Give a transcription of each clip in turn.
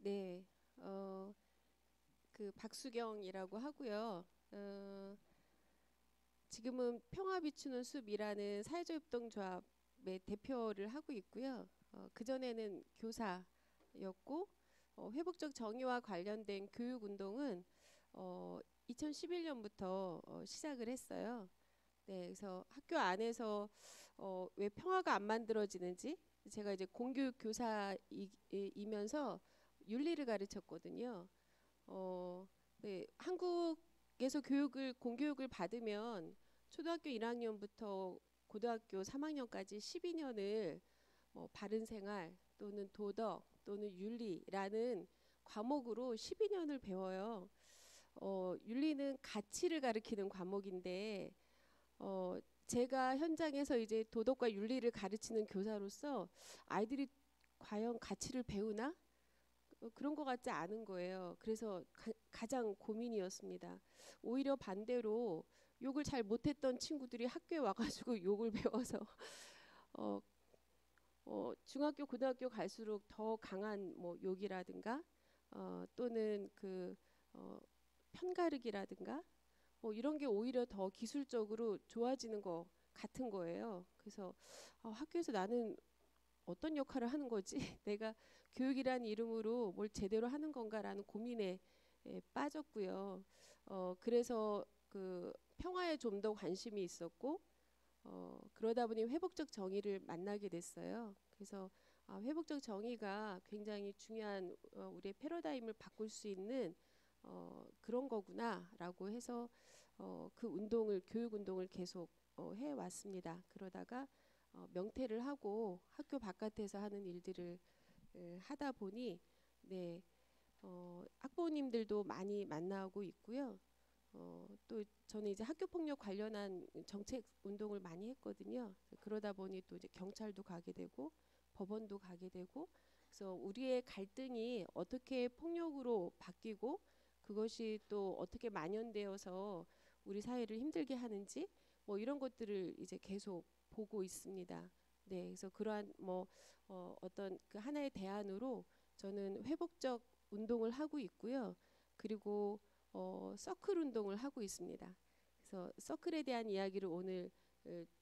네, 어, 그 박수경이라고 하고요. 지금은 평화비추는 숲이라는 사회적협동조합의 대표를 하고 있고요. 그전에는 교사였고, 회복적 정의와 관련된 교육 운동은 2011년부터 시작을 했어요. 네, 그래서 학교 안에서 왜 평화가 안 만들어지는지 제가 이제 공교육 교사이면서 윤리를 가르쳤거든요. 어, 네, 한국에서 공교육을 받으면 초등학교 1학년부터 고등학교 3학년까지 12년을 뭐 바른 생활 또는 도덕 또는 윤리라는 과목으로 12년을 배워요. 윤리는 가치를 가리키는 과목인데 제가 현장에서 이제 도덕과 윤리를 가르치는 교사로서 아이들이 과연 가치를 배우나? 그런 것 같지 않은 거예요. 그래서 가장 고민이었습니다. 오히려 반대로 욕을 잘 못했던 친구들이 학교에 와가지고 욕을 배워서 어, 중학교, 고등학교 갈수록 더 강한 뭐 욕이라든가 또는 어, 편가르기라든가 뭐 이런 게 오히려 더 기술적으로 좋아지는 것 같은 거예요. 그래서 학교에서 나는 어떤 역할을 하는 거지? 내가 교육이라는 이름으로 뭘 제대로 하는 건가라는 고민에 빠졌고요. 그래서 그 평화에 좀 더 관심이 있었고, 그러다 보니 회복적 정의를 만나게 됐어요. 그래서 회복적 정의가 굉장히 중요한 우리의 패러다임을 바꿀 수 있는 그런 거구나라고 해서 그 운동을 교육 운동을 계속 해왔습니다. 그러다가 명퇴를 하고 학교 바깥에서 하는 일들을 하다 보니 네, 학부모님들도 많이 만나고 있고요. 또 저는 이제 학교 폭력 관련한 정책 운동을 많이 했거든요. 그러다 보니 또 이제 경찰도 가게 되고 법원도 가게 되고 그래서 우리의 갈등이 어떻게 폭력으로 바뀌고 그것이 또 어떻게 만연되어서 우리 사회를 힘들게 하는지 뭐 이런 것들을 이제 계속 보고 있습니다. 네, 그래서 그러한 뭐 어떤 그 하나의 대안으로 저는 회복적 운동을 하고 있고요. 그리고 서클 운동을 하고 있습니다. 그래서 서클에 대한 이야기를 오늘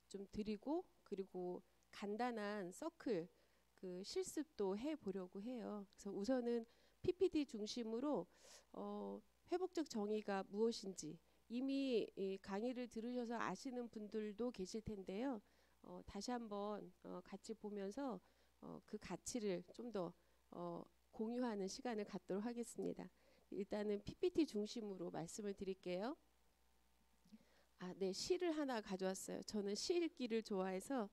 좀 드리고 그리고 간단한 서클 그 실습도 해 보려고 해요. 그래서 우선은 PPT 중심으로 회복적 정의가 무엇인지 이미 이 강의를 들으셔서 아시는 분들도 계실 텐데요. 다시 한번 같이 보면서 그 가치를 좀 더 공유하는 시간을 갖도록 하겠습니다. 일단은 PPT 중심으로 말씀을 드릴게요. 네, 시를 하나 가져왔어요. 저는 시 읽기를 좋아해서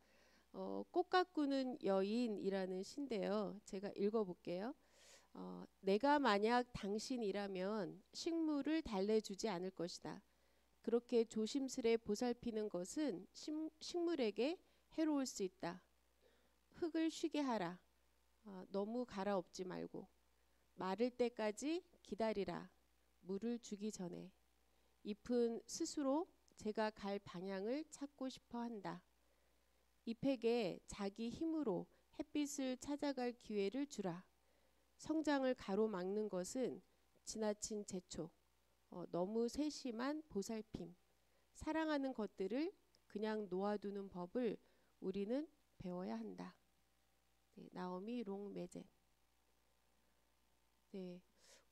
꽃 가꾸는 여인이라는 시인데요. 제가 읽어볼게요. 내가 만약 당신이라면 식물을 달래주지 않을 것이다. 그렇게 조심스레 보살피는 것은 식물에게 해로울 수 있다. 흙을 쉬게 하라. 너무 갈아엎지 말고 마를 때까지 기다리라. 물을 주기 전에 잎은 스스로 제가 갈 방향을 찾고 싶어 한다. 잎에게 자기 힘으로 햇빛을 찾아갈 기회를 주라. 성장을 가로막는 것은 지나친 재촉, 너무 세심한 보살핌, 사랑하는 것들을 그냥 놓아두는 법을 우리는 배워야 한다. 네, 나오미 롱메제. 네,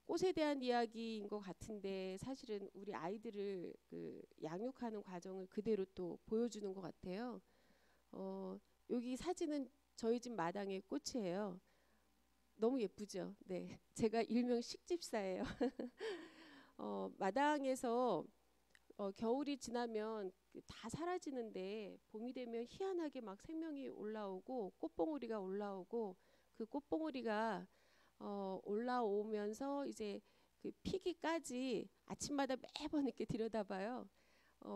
꽃에 대한 이야기인 것 같은데 사실은 우리 아이들을 그 양육하는 과정을 그대로 또 보여주는 것 같아요. 어, 여기 사진은 저희 집 마당의 꽃이에요. 너무 예쁘죠? 네, 제가 일명 식집사예요. 마당에서 겨울이 지나면 그다 사라지는데 봄이 되면 희한하게 막 생명이 올라오고 꽃봉오리가 올라오고 그 꽃봉오리가 올라오면서 이제 그 피기까지 아침마다 매번 이렇게 들여다봐요.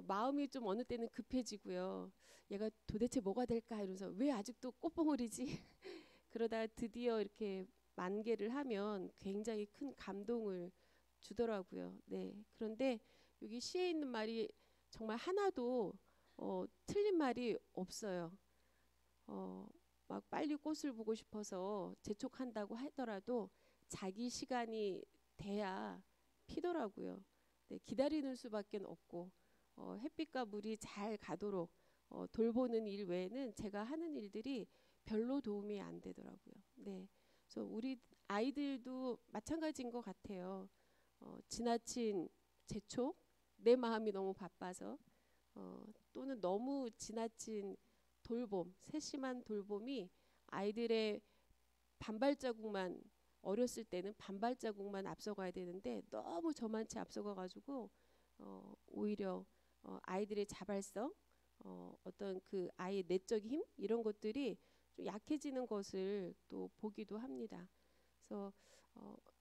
마음이 좀 어느 때는 급해지고요. 얘가 도대체 뭐가 될까 이러면서 왜 아직도 꽃봉오리지? 그러다 드디어 이렇게 만개를 하면 굉장히 큰 감동을 주더라고요. 네. 그런데 여기 시에 있는 말이 정말 하나도 틀린 말이 없어요. 어, 막 빨리 꽃을 보고 싶어서 재촉한다고 하더라도 자기 시간이 돼야 피더라고요. 네, 기다리는 수밖에 없고 햇빛과 물이 잘 가도록 돌보는 일 외에는 제가 하는 일들이 별로 도움이 안 되더라고요. 네, 그래서 우리 아이들도 마찬가지인 것 같아요. 지나친 재촉, 내 마음이 너무 바빠서 또는 너무 지나친 돌봄, 세심한 돌봄이 아이들의 반발자국만 어렸을 때는 반발자국만 앞서가야 되는데 너무 저만치 앞서가가지고 오히려 아이들의 자발성, 어떤 그 아이의 내적 힘 이런 것들이 좀 약해지는 것을 또 보기도 합니다. 그래서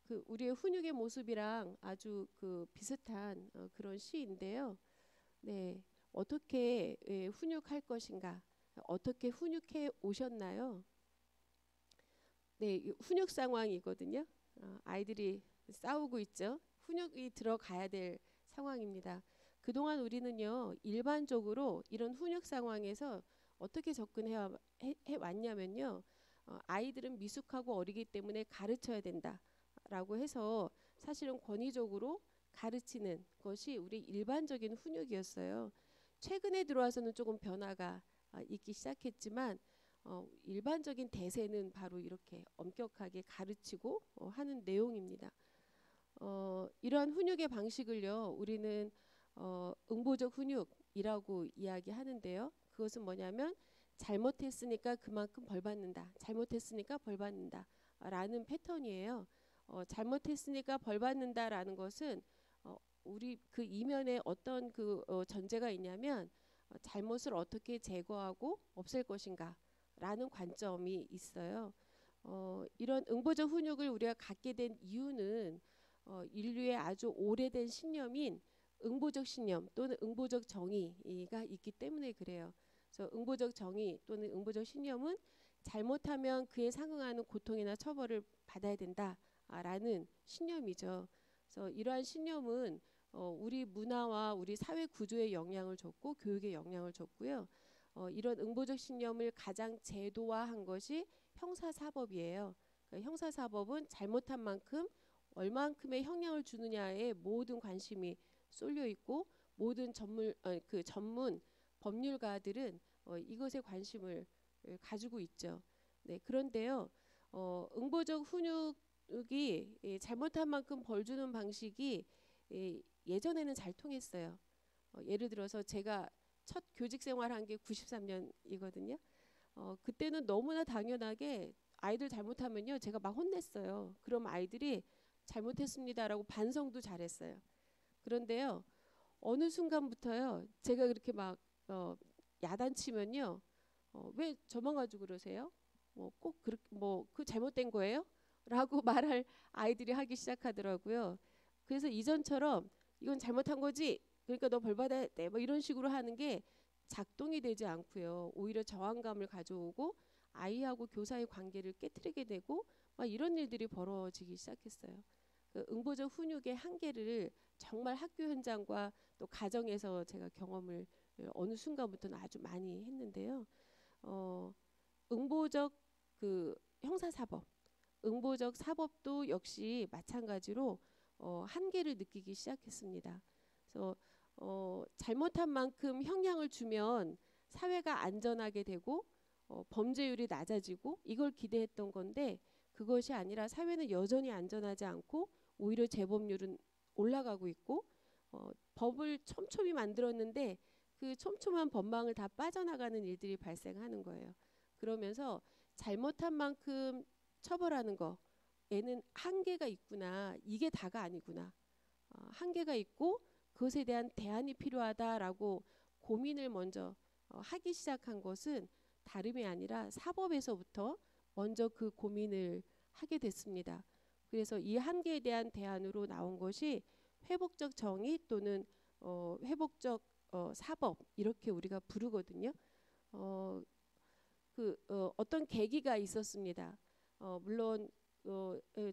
그 우리의 훈육의 모습이랑 아주 그 비슷한 그런 시인데요. 네, 어떻게 훈육할 것인가, 어떻게 훈육해 오셨나요? 네, 훈육 상황이거든요. 아이들이 싸우고 있죠. 훈육이 들어가야 될 상황입니다. 그동안 우리는요, 일반적으로 이런 훈육 상황에서 어떻게 접근해 왔냐면요. 아이들은 미숙하고 어리기 때문에 가르쳐야 된다라고 해서 사실은 권위적으로 가르치는 것이 우리 일반적인 훈육이었어요. 최근에 들어와서는 조금 변화가 있기 시작했지만 일반적인 대세는 바로 이렇게 엄격하게 가르치고 하는 내용입니다. 이러한 훈육의 방식을요, 우리는 응보적 훈육이라고 이야기하는데요. 그것은 뭐냐면 잘못했으니까 그만큼 벌 받는다. 잘못했으니까 벌 받는다. 라는 패턴이에요. 잘못했으니까 벌 받는다라는 것은 우리 그 이면에 어떤 그 전제가 있냐면 잘못을 어떻게 제거하고 없앨 것인가 라는 관점이 있어요. 이런 응보적 훈육을 우리가 갖게 된 이유는 인류의 아주 오래된 신념인 응보적 신념 또는 응보적 정의가 있기 때문에 그래요. 그래서 응보적 정의 또는 응보적 신념은 잘못하면 그에 상응하는 고통이나 처벌을 받아야 된다라는 신념이죠. 그래서 이러한 신념은 우리 문화와 우리 사회 구조에 영향을 줬고 교육에 영향을 줬고요. 이런 응보적 신념을 가장 제도화한 것이 형사사법이에요. 그러니까 형사사법은 잘못한 만큼 얼만큼의 형량을 주느냐에 모든 관심이 쏠려 있고 모든 전문 법률가들은 이것에 관심을 가지고 있죠. 네, 그런데요, 응보적 훈육이 잘못한 만큼 벌 주는 방식이 예전에는 잘 통했어요. 예를 들어서 제가 첫 교직 생활한 게 93년이거든요. 그때는 너무나 당연하게 아이들 잘못하면요, 제가 막 혼냈어요. 그럼 아이들이 잘못했습니다라고 반성도 잘했어요. 그런데요, 어느 순간부터요, 제가 그렇게 막 야단치면요, 왜 저만 가지고 그러세요? 꼭 그렇게 그 잘못된 거예요? 라고 말할 아이들이 하기 시작하더라고요. 그래서 이전처럼 이건 잘못한 거지, 그러니까 너 벌 받아야 돼, 뭐 이런 식으로 하는 게 작동이 되지 않고요. 오히려 저항감을 가져오고 아이하고 교사의 관계를 깨트리게 되고 막 이런 일들이 벌어지기 시작했어요. 그 응보적 훈육의 한계를 정말 학교 현장과 또 가정에서 제가 경험을 어느 순간부터는 아주 많이 했는데요. 응보적 그 형사사법, 응보적 사법도 역시 마찬가지로 한계를 느끼기 시작했습니다. 그래서 잘못한 만큼 형량을 주면 사회가 안전하게 되고 범죄율이 낮아지고 이걸 기대했던 건데 그것이 아니라 사회는 여전히 안전하지 않고 오히려 재범률은 올라가고 있고 법을 촘촘히 만들었는데 그 촘촘한 법망을 다 빠져나가는 일들이 발생하는 거예요. 그러면서 잘못한 만큼 처벌하는 거에는 한계가 있구나. 이게 다가 아니구나. 한계가 있고 그것에 대한 대안이 필요하다라고 고민을 먼저 하기 시작한 것은 다름이 아니라 사법에서부터 먼저 그 고민을 하게 됐습니다. 그래서 이 한계에 대한 대안으로 나온 것이 회복적 정의 또는 회복적 사법 이렇게 우리가 부르거든요. 어떤 계기가 있었습니다. 물론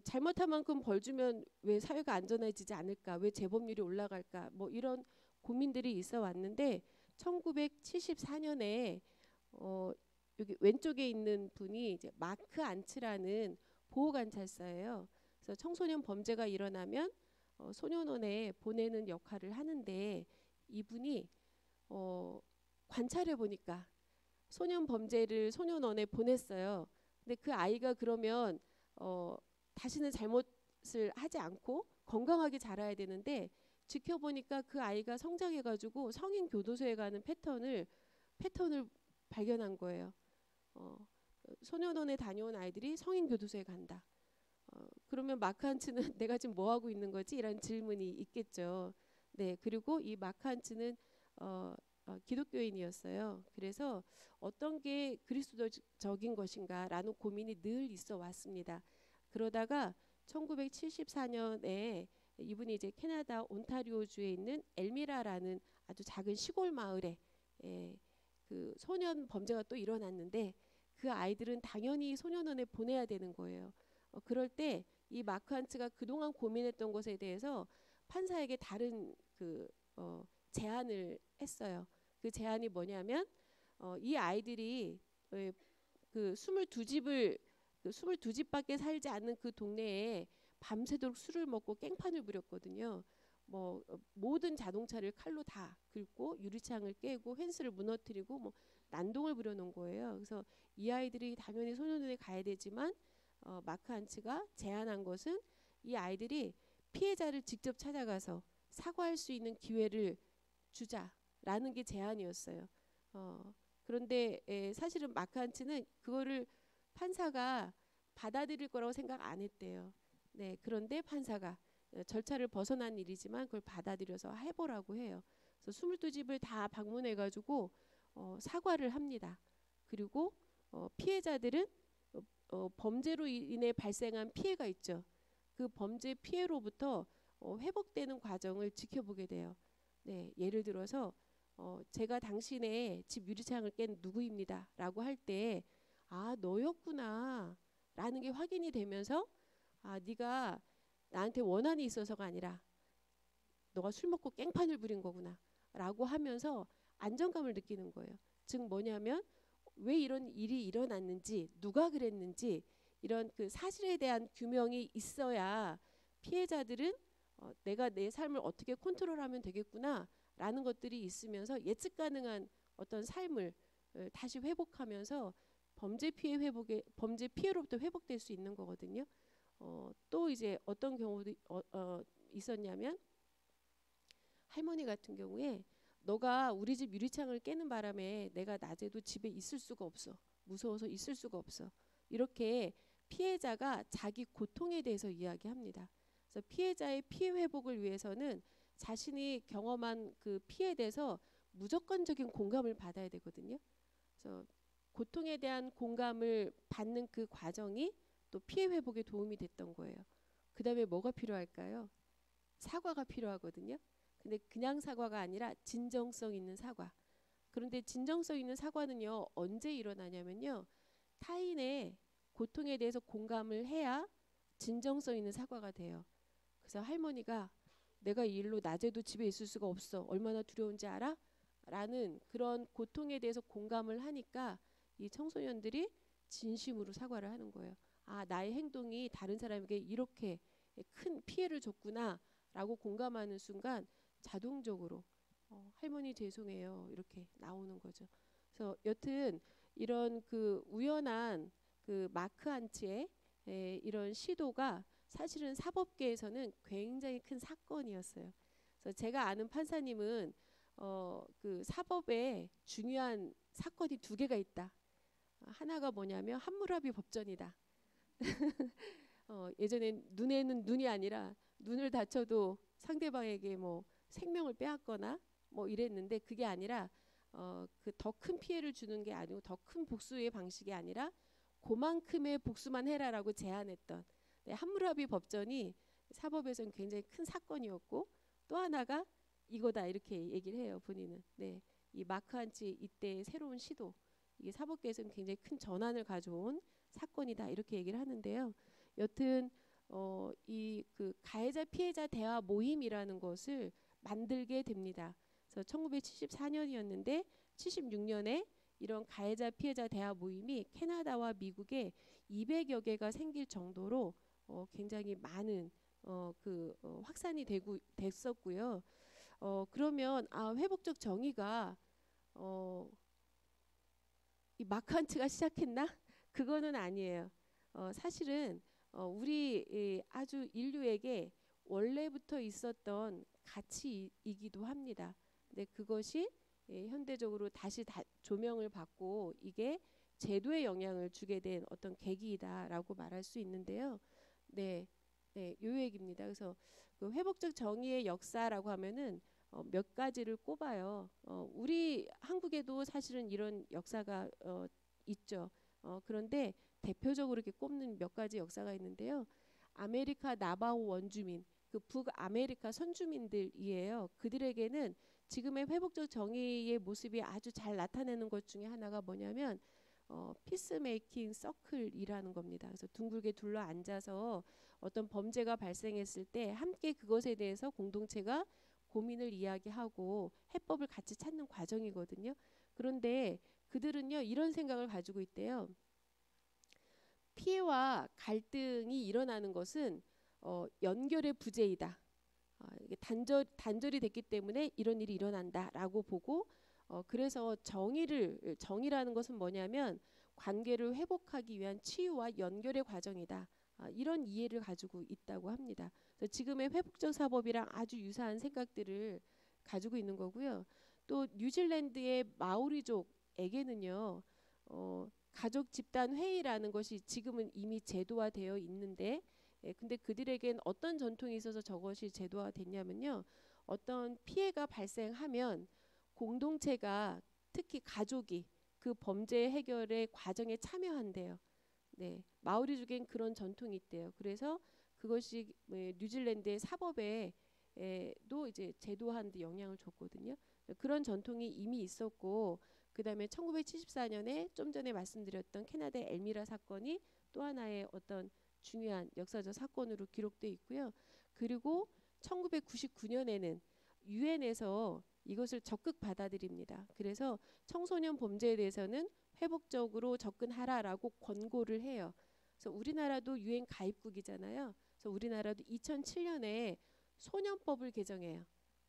잘못한 만큼 벌 주면 왜 사회가 안전해지지 않을까, 왜 재범률이 올라갈까, 뭐 이런 고민들이 있어 왔는데 1974년에 여기 왼쪽에 있는 분이 이제 마크 안츠라는 보호관찰사예요. 그래서 청소년 범죄가 일어나면 소년원에 보내는 역할을 하는데 이분이 관찰해 보니까 소년 범죄를 소년원에 보냈어요. 근데 그 아이가 그러면 다시는 잘못을 하지 않고 건강하게 자라야 되는데 지켜보니까 그 아이가 성장해가지고 성인 교도소에 가는 패턴을 발견한 거예요. 어, 소년원에 다녀온 아이들이 성인 교도소에 간다. 그러면 마크 한츠는 내가 지금 뭐 하고 있는 거지? 이런 질문이 있겠죠. 네, 그리고 이 마크 한츠는 기독교인이었어요. 그래서 어떤 게 그리스도적인 것인가라는 고민이 늘 있어 왔습니다. 그러다가 1974년에 이분이 이제 캐나다 온타리오주에 있는 엘미라라는 아주 작은 시골 마을에 그 소년 범죄가 또 일어났는데 그 아이들은 당연히 소년원에 보내야 되는 거예요. 그럴 때 이 마크 한츠가 그동안 고민했던 것에 대해서 판사에게 다른 제안을 했어요. 그 제안이 뭐냐면 이 아이들이 그 22집밖에 살지 않는 그 동네에 밤새도록 술을 먹고 깽판을 부렸거든요. 모든 자동차를 칼로 다 긁고 유리창을 깨고 펜스를 무너뜨리고 난동을 부려놓은 거예요. 그래서 이 아이들이 당연히 소년원에 가야 되지만 마크 한츠가 제안한 것은 이 아이들이 피해자를 직접 찾아가서 사과할 수 있는 기회를 주자라는 게 제안이었어요. 그런데 사실은 마크 한츠는 그거를 판사가 받아들일 거라고 생각 안 했대요. 네, 그런데 판사가 절차를 벗어난 일이지만 그걸 받아들여서 해보라고 해요. 그래서 22집을 다 방문해가지고 사과를 합니다. 그리고 피해자들은 범죄로 인해 발생한 피해가 있죠. 그 범죄 피해로부터 회복되는 과정을 지켜보게 돼요. 네, 예를 들어서 제가 당신의 집 유리창을 깬 누구입니다 라고 할 때 아 너였구나 라는 게 확인이 되면서 아 네가 나한테 원한이 있어서가 아니라 너가 술 먹고 깽판을 부린 거구나 라고 하면서 안정감을 느끼는 거예요. 즉 뭐냐면 왜 이런 일이 일어났는지 누가 그랬는지 이런 그 사실에 대한 규명이 있어야 피해자들은 내가 내 삶을 어떻게 컨트롤하면 되겠구나 라는 것들이 있으면서 예측 가능한 어떤 삶을 다시 회복하면서 범죄 피해로부터 회복될 수 있는 거거든요. 또 이제 어떤 경우도 있었냐면 할머니 같은 경우에 너가 우리 집 유리창을 깨는 바람에 내가 낮에도 집에 있을 수가 없어. 무서워서 있을 수가 없어. 이렇게 피해자가 자기 고통에 대해서 이야기합니다. 그래서 피해자의 피해 회복을 위해서는 자신이 경험한 그 피해에 대해서 무조건적인 공감을 받아야 되거든요. 그래서 고통에 대한 공감을 받는 그 과정이 또 피해 회복에 도움이 됐던 거예요. 그 다음에 뭐가 필요할까요? 사과가 필요하거든요. 근데 그냥 사과가 아니라 진정성 있는 사과. 그런데 진정성 있는 사과는요 언제 일어나냐면요 타인의 고통에 대해서 공감을 해야 진정성 있는 사과가 돼요. 그래서 할머니가 내가 이 일로 낮에도 집에 있을 수가 없어 얼마나 두려운지 알아? 라는 그런 고통에 대해서 공감을 하니까 이 청소년들이 진심으로 사과를 하는 거예요. 아 나의 행동이 다른 사람에게 이렇게 큰 피해를 줬구나 라고 공감하는 순간 자동적으로 할머니 죄송해요 이렇게 나오는 거죠. 그래서 여튼 이런 그 우연한 그 마크 한츠의 이런 시도가 사실은 사법계에서는 굉장히 큰 사건이었어요. 그래서 제가 아는 판사님은 그 사법에 중요한 사건이 두 개가 있다. 하나가 뭐냐면 함무라비 법전이다. 예전엔 눈에는 눈이 아니라 눈을 다쳐도 상대방에게 뭐 생명을 빼앗거나 뭐 이랬는데 그게 아니라 그 더 큰 피해를 주는 게 아니고 더 큰 복수의 방식이 아니라 그만큼의 복수만 해라라고 제안했던 함무라비 법전이 사법에서는 굉장히 큰 사건이었고 또 하나가 이거다 이렇게 얘기를 해요. 본인은. 네, 이 마크 한츠 이때의 새로운 시도 이게 사법계에서는 굉장히 큰 전환을 가져온 사건이다 이렇게 얘기를 하는데요. 여튼 이 그 가해자 피해자 대화 모임이라는 것을 만들게 됩니다. 그래서 1974년이었는데 76년에 이런 가해자 피해자 대화 모임이 캐나다와 미국에 200여 개가 생길 정도로 굉장히 많은 확산이 됐었고요. 그러면 회복적 정의가 어, 이 마크한트가 시작했나? 그거는 아니에요. 사실은 우리 아주 인류에게 원래부터 있었던 가치이기도 합니다. 근데 그것이 현대적으로 다시 조명을 받고 이게 제도에 영향을 주게 된 어떤 계기이다라고 말할 수 있는데요. 네, 네, 요 얘기입니다. 그래서 그 회복적 정의의 역사라고 하면은 몇 가지를 꼽아요. 우리 한국에도 사실은 이런 역사가 있죠. 그런데 대표적으로 이렇게 꼽는 몇 가지 역사가 있는데요. 아메리카 나바오 원주민, 그 북아메리카 선주민들이에요. 그들에게는 지금의 회복적 정의의 모습이 아주 잘 나타내는 것 중에 하나가 뭐냐면 피스메이킹 서클이라는 겁니다. 그래서 둥글게 둘러 앉아서 어떤 범죄가 발생했을 때 함께 그것에 대해서 공동체가 고민을 이야기하고 해법을 같이 찾는 과정이거든요. 그런데 그들은요 이런 생각을 가지고 있대요. 피해와 갈등이 일어나는 것은 연결의 부재이다. 이게 단절이 됐기 때문에 이런 일이 일어난다라고 보고 그래서 정의라는 것은 뭐냐면 관계를 회복하기 위한 치유와 연결의 과정이다. 이런 이해를 가지고 있다고 합니다. 그래서 지금의 회복적 사법이랑 아주 유사한 생각들을 가지고 있는 거고요. 또 뉴질랜드의 마오리족에게는요. 가족 집단 회의라는 것이 지금은 이미 제도화되어 있는데 근데 그들에겐 어떤 전통이 있어서 저것이 제도화됐냐면요. 어떤 피해가 발생하면 공동체가 특히 가족이 그 범죄 해결의 과정에 참여한대요. 네, 마오리족엔 그런 전통이 있대요. 그래서 그것이 뉴질랜드의 사법에도 이제 제도화하는 데 영향을 줬거든요. 그런 전통이 이미 있었고 그다음에 1974년에 좀 전에 말씀드렸던 캐나다의 엘미라 사건이 또 하나의 어떤 중요한 역사적 사건으로 기록돼 있고요. 그리고 1999년에는 유엔에서 이것을 적극 받아들입니다. 그래서 청소년 범죄에 대해서는 회복적으로 접근하라라고 권고를 해요. 그래서 우리나라도 유엔 가입국이잖아요. 그래서 우리나라도 2007년에 소년법을 개정해요.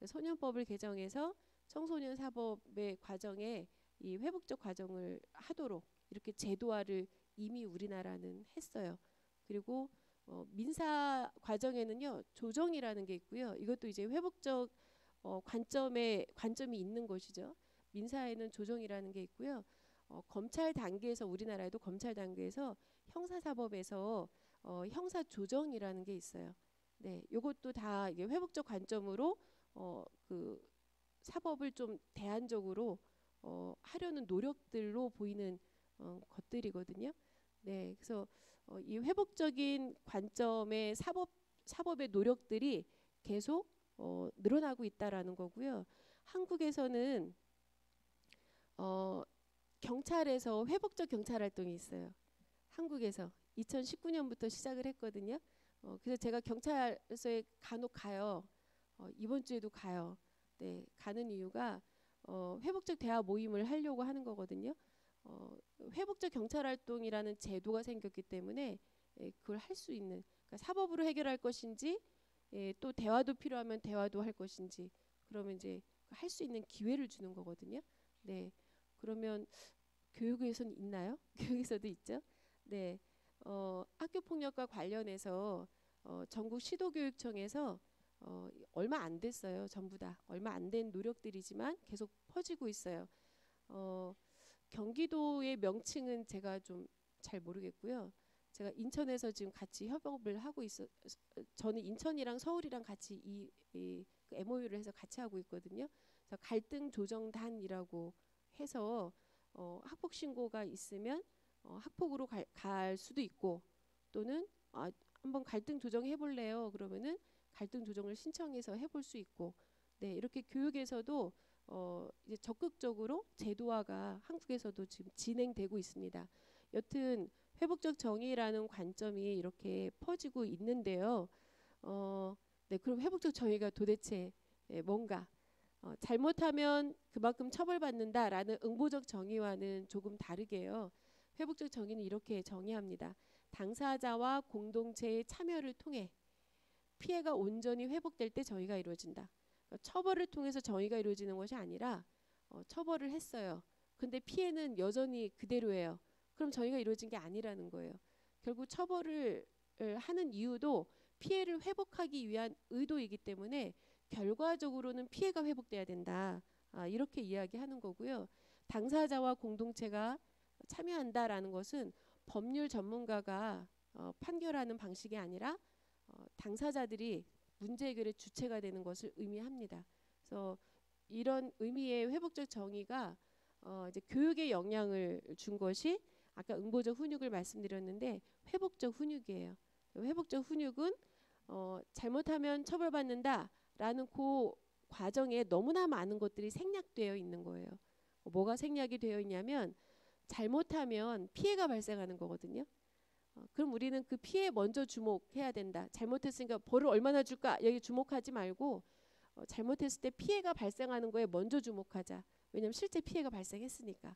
소년법을 개정해서 청소년 사법의 과정에 이 회복적 과정을 하도록 이렇게 제도화를 이미 우리나라는 했어요. 그리고 민사 과정에는요 조정이라는 게 있고요. 이것도 이제 회복적 관점이 있는 것이죠. 민사에는 조정이라는 게 있고요. 검찰 단계에서 우리나라에도 검찰 단계에서 형사사법에서 형사 조정이라는 게 있어요. 네, 이것도 다 이게 회복적 관점으로 그 사법을 좀 대안적으로 하려는 노력들로 보이는 것들이거든요. 네, 그래서 이 회복적인 관점의 사법의 노력들이 계속 늘어나고 있다라는 거고요. 한국에서는 경찰에서 회복적 경찰 활동이 있어요. 한국에서 2019년부터 시작을 했거든요. 그래서 제가 경찰서에 간혹 가요. 이번 주에도 가요. 네, 가는 이유가 회복적 대화 모임을 하려고 하는 거거든요. 회복적 경찰 활동이라는 제도가 생겼기 때문에 그걸 할 수 있는 그러니까 사법으로 해결할 것인지 또 대화도 필요하면 대화도 할 것인지 그러면 이제 할 수 있는 기회를 주는 거거든요. 네, 그러면 교육에서는 있나요? 교육에서도 있죠. 네, 학교 폭력과 관련해서 전국 시도교육청에서 얼마 안 됐어요. 전부 다 얼마 안 된 노력들이지만 계속 퍼지고 있어요. 경기도의 명칭은 제가 좀 잘 모르겠고요. 제가 인천에서 지금 같이 협업을 하고 저는 인천이랑 서울이랑 같이 그 MOU를 해서 같이 하고 있거든요. 그래서 갈등 조정단이라고 해서 학폭 신고가 있으면 학폭으로 갈 수도 있고 또는 한번 갈등 조정 해볼래요. 그러면은 갈등 조정을 신청해서 해볼 수 있고 네 이렇게 교육에서도 이제 적극적으로 제도화가 한국에서도 지금 진행되고 있습니다. 여튼 회복적 정의라는 관점이 이렇게 퍼지고 있는데요. 네, 그럼 회복적 정의가 도대체 뭔가? 잘못하면 그만큼 처벌받는다라는 응보적 정의와는 조금 다르게요. 회복적 정의는 이렇게 정의합니다. 당사자와 공동체의 참여를 통해 피해가 온전히 회복될 때 정의가 이루어진다. 그러니까 처벌을 통해서 정의가 이루어지는 것이 아니라 처벌을 했어요. 근데 피해는 여전히 그대로예요. 그럼 정의가 이루어진 게 아니라는 거예요. 결국 처벌을 하는 이유도 피해를 회복하기 위한 의도이기 때문에 결과적으로는 피해가 회복돼야 된다. 이렇게 이야기하는 거고요. 당사자와 공동체가 참여한다라는 것은 법률 전문가가 판결하는 방식이 아니라 당사자들이 문제 해결의 주체가 되는 것을 의미합니다. 그래서 이런 의미의 회복적 정의가 이제 교육에 영향을 준 것이 아까 응보적 훈육을 말씀드렸는데 회복적 훈육이에요. 회복적 훈육은 잘못하면 처벌받는다라는 그 과정에 너무나 많은 것들이 생략되어 있는 거예요. 뭐가 생략이 되어 있냐면 잘못하면 피해가 발생하는 거거든요. 그럼 우리는 그 피해에 먼저 주목해야 된다. 잘못했으니까 벌을 얼마나 줄까? 여기 주목하지 말고 잘못했을 때 피해가 발생하는 거에 먼저 주목하자. 왜냐하면 실제 피해가 발생했으니까.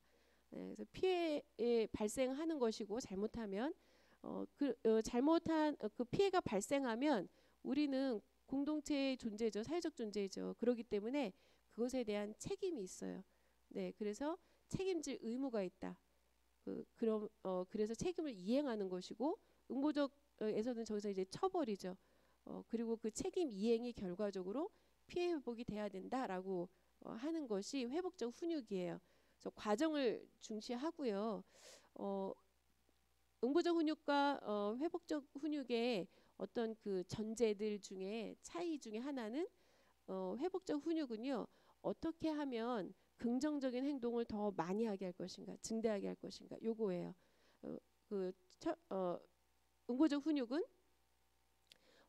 그래서 피해에 발생하는 것이고 잘못하면 잘못한 그 피해가 발생하면 우리는 공동체의 존재죠. 사회적 존재죠. 그렇기 때문에 그것에 대한 책임이 있어요. 네, 그래서 책임질 의무가 있다. 그래서 책임을 이행하는 것이고 응보적에서는 저기서 이제 처벌이죠. 그리고 그 책임 이행이 결과적으로 피해 회복이 돼야 된다라고 하는 것이 회복적 훈육이에요. 그래서 과정을 중시하고요. 응보적 훈육과 회복적 훈육의 어떤 그 전제들 중에 차이 중에 하나는 회복적 훈육은요. 어떻게 하면 긍정적인 행동을 더 많이 하게 할 것인가, 증대하게 할 것인가, 요거예요. 응보적 훈육은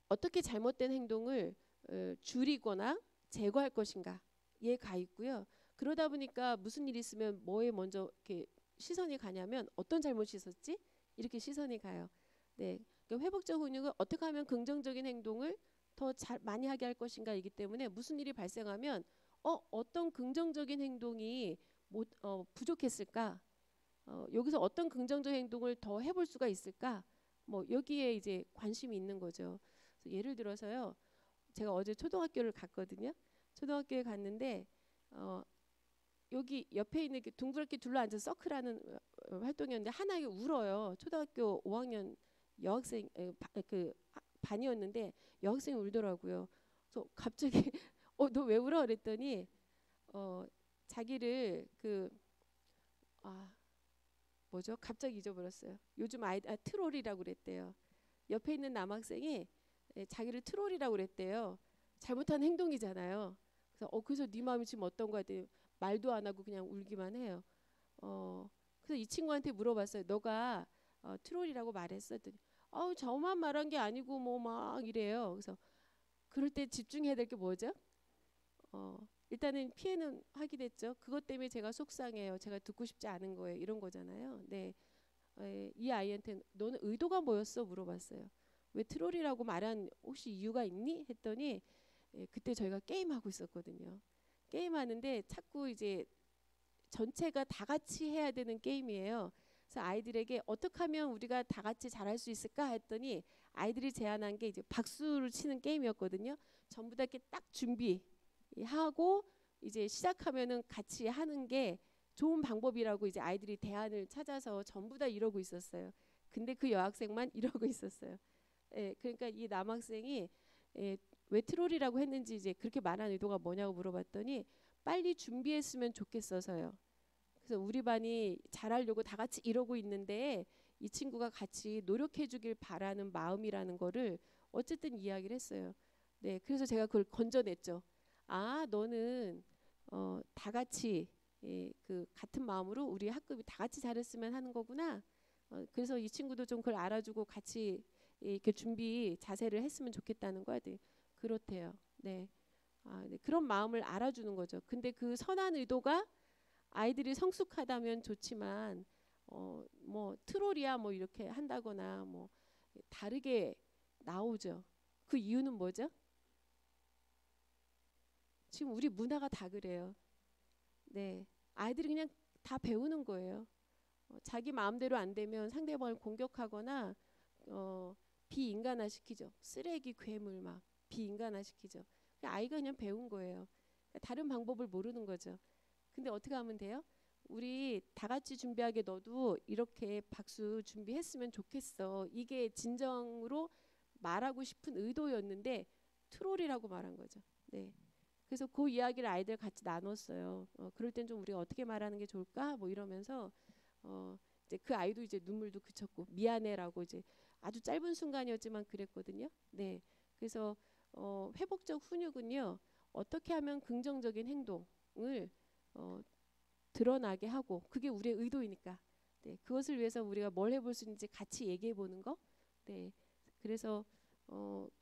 어떻게 잘못된 행동을 줄이거나 제거할 것인가에 가 있고요. 그러다 보니까 무슨 일이 있으면 뭐에 먼저 이렇게 시선이 가냐면 어떤 잘못이 있었지? 이렇게 시선이 가요. 네, 그러니까 회복적 훈육은 어떻게 하면 긍정적인 행동을 더 많이 하게 할 것인가이기 때문에 무슨 일이 발생하면 어떤 긍정적인 행동이 부족했을까? 여기서 어떤 긍정적인 행동을 더 해볼 수가 있을까? 뭐 여기에 이제 관심이 있는 거죠. 그래서 예를 들어서요. 제가 어제 초등학교를 갔거든요. 초등학교에 갔는데 여기 옆에 있는 게 둥그렇게 둘러앉은 서클하는 활동이었는데 하나 울어요. 초등학교 5학년 여학생 반이었는데 여학생이 울더라고요. 그래서 갑자기 너 왜 울어? 그랬더니 자기를 뭐죠? 갑자기 잊어버렸어요. 요즘 트롤이라고 그랬대요. 옆에 있는 남학생이 자기를 트롤이라고 그랬대요. 잘못한 행동이잖아요. 그래서 네 마음이 지금 어떤 거야? 했더니 말도 안 하고 그냥 울기만 해요. 그래서 이 친구한테 물어봤어요. 너가 트롤이라고 말했어? 했더니 저만 말한 게 아니고 뭐 막 이래요. 그래서 그럴 때 집중해야 될 게 뭐죠? 일단은 피해는 확인했죠. 그것 때문에 제가 속상해요. 제가 듣고 싶지 않은 거예요. 이런 거잖아요. 네, 이 아이한테 너는 의도가 뭐였어? 물어봤어요. 왜 트롤이라고 말한 혹시 이유가 있니? 했더니 그때 저희가 게임하고 있었거든요. 게임하는데 자꾸 이제 전체가 다 같이 해야 되는 게임이에요. 그래서 아이들에게 어떻게 하면 우리가 다 같이 잘할 수 있을까 했더니 아이들이 제안한 게 이제 박수를 치는 게임이었거든요. 전부 다 이렇게 딱 준비하고 이제 시작하면은 같이 하는 게 좋은 방법이라고 이제 아이들이 대안을 찾아서 전부 다 이러고 있었어요. 근데 그 여학생만 이러고 있었어요. 그러니까 이 남학생이 왜 트롤이라고 했는지 이제 그렇게 말한 의도가 뭐냐고 물어봤더니 빨리 준비했으면 좋겠어서요. 그래서 우리 반이 잘하려고 다 같이 이러고 있는데 이 친구가 같이 노력해 주길 바라는 마음이라는 거를 어쨌든 이야기를 했어요. 네, 그래서 제가 그걸 건져냈죠. 너는 다 같이 그 같은 마음으로 우리 학급이 다 같이 잘했으면 하는 거구나. 그래서 이 친구도 좀 그걸 알아주고 같이 이렇게 준비 자세를 했으면 좋겠다는 거야. 네, 그렇대요. 네. 네. 그런 마음을 알아주는 거죠. 근데 그 선한 의도가 아이들이 성숙하다면 좋지만 뭐 트롤이야 뭐 이렇게 한다거나 뭐 다르게 나오죠. 그 이유는 뭐죠? 지금 우리 문화가 다 그래요. 네, 아이들이 그냥 다 배우는 거예요. 자기 마음대로 안 되면 상대방을 공격하거나 어, 비인간화시키죠. 쓰레기, 괴물 막 비인간화시키죠. 아이가 그냥 배운 거예요. 다른 방법을 모르는 거죠. 근데 어떻게 하면 돼요? 우리 다 같이 준비하게 너도 이렇게 박수 준비했으면 좋겠어. 이게 진정으로 말하고 싶은 의도였는데 트롤이라고 말한 거죠. 네. 그래서 그 이야기를 아이들 같이 나눴어요. 그럴 땐 좀 우리가 어떻게 말하는 게 좋을까? 뭐 이러면서 이제 그 아이도 이제 눈물도 그쳤고 미안해라고 이제 아주 짧은 순간이었지만 그랬거든요. 네. 그래서 회복적 훈육은요. 어떻게 하면 긍정적인 행동을 어, 드러나게 하고 그게 우리의 의도이니까 네, 그것을 위해서 우리가 뭘 해볼 수 있는지 같이 얘기해 보는 거. 네, 그래서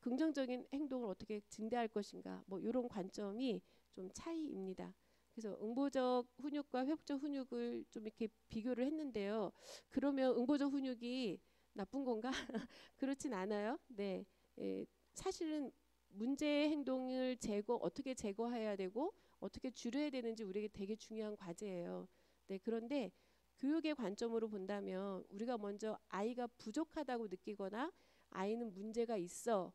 긍정적인 행동을 어떻게 증대할 것인가 뭐 이런 관점이 좀 차이입니다. 그래서 응보적 훈육과 회복적 훈육을 좀 이렇게 비교를 했는데요. 그러면 응보적 훈육이 나쁜 건가? 그렇진 않아요. 네, 사실은 문제 행동을 어떻게 제거해야 되고 어떻게 줄여야 되는지 우리에게 되게 중요한 과제예요. 네, 그런데 교육의 관점으로 본다면 우리가 먼저 아이가 부족하다고 느끼거나 아이는 문제가 있어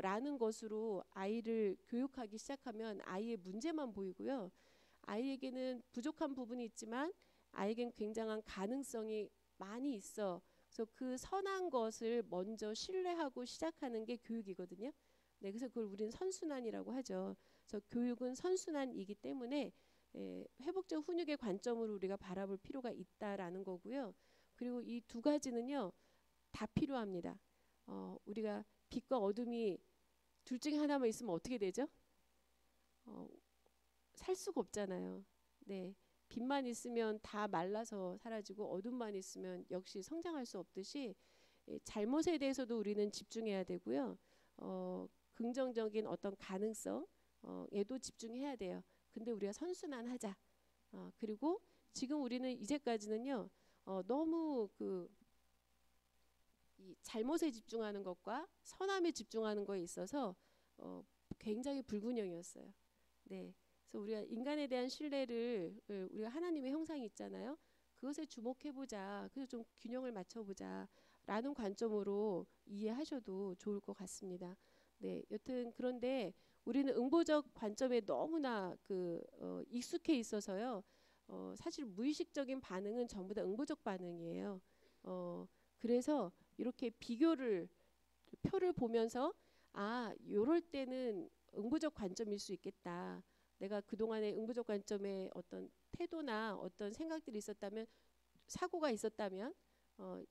라는 것으로 아이를 교육하기 시작하면 아이의 문제만 보이고요. 아이에게는 부족한 부분이 있지만 아이에겐 굉장한 가능성이 많이 있어. 그래서 그 선한 것을 먼저 신뢰하고 시작하는 게 교육이거든요. 네, 그래서 그걸 우리는 선순환이라고 하죠. 그래서 교육은 선순환이기 때문에 회복적 훈육의 관점으로 우리가 바라볼 필요가 있다라는 거고요. 그리고 이 두 가지는요, 다 필요합니다. 우리가 빛과 어둠이 둘 중에 하나만 있으면 어떻게 되죠? 어, 살 수가 없잖아요. 네, 빛만 있으면 다 말라서 사라지고 어둠만 있으면 역시 성장할 수 없듯이 잘못에 대해서도 우리는 집중해야 되고요. 긍정적인 어떤 가능성 에도 집중해야 돼요. 근데 우리가 선순환하자. 그리고 지금 우리는 이제까지는요. 너무 이 잘못에 집중하는 것과 선함에 집중하는 거에 있어서 굉장히 불균형이었어요. 네. 그래서 우리가 인간에 대한 신뢰를 우리가 하나님의 형상이 있잖아요. 그것에 주목해 보자. 그래서 좀 균형을 맞춰 보자라는 관점으로 이해하셔도 좋을 것 같습니다. 네. 여튼 그런데 우리는 응보적 관점에 너무나 익숙해 있어서요. 사실 무의식적인 반응은 전부 다 응보적 반응이에요. 그래서 이렇게 표를 보면서 요럴 때는 응보적 관점일 수 있겠다. 내가 그동안의 응보적 관점의 어떤 태도나 어떤 생각들이 있었다면 사고가 있었다면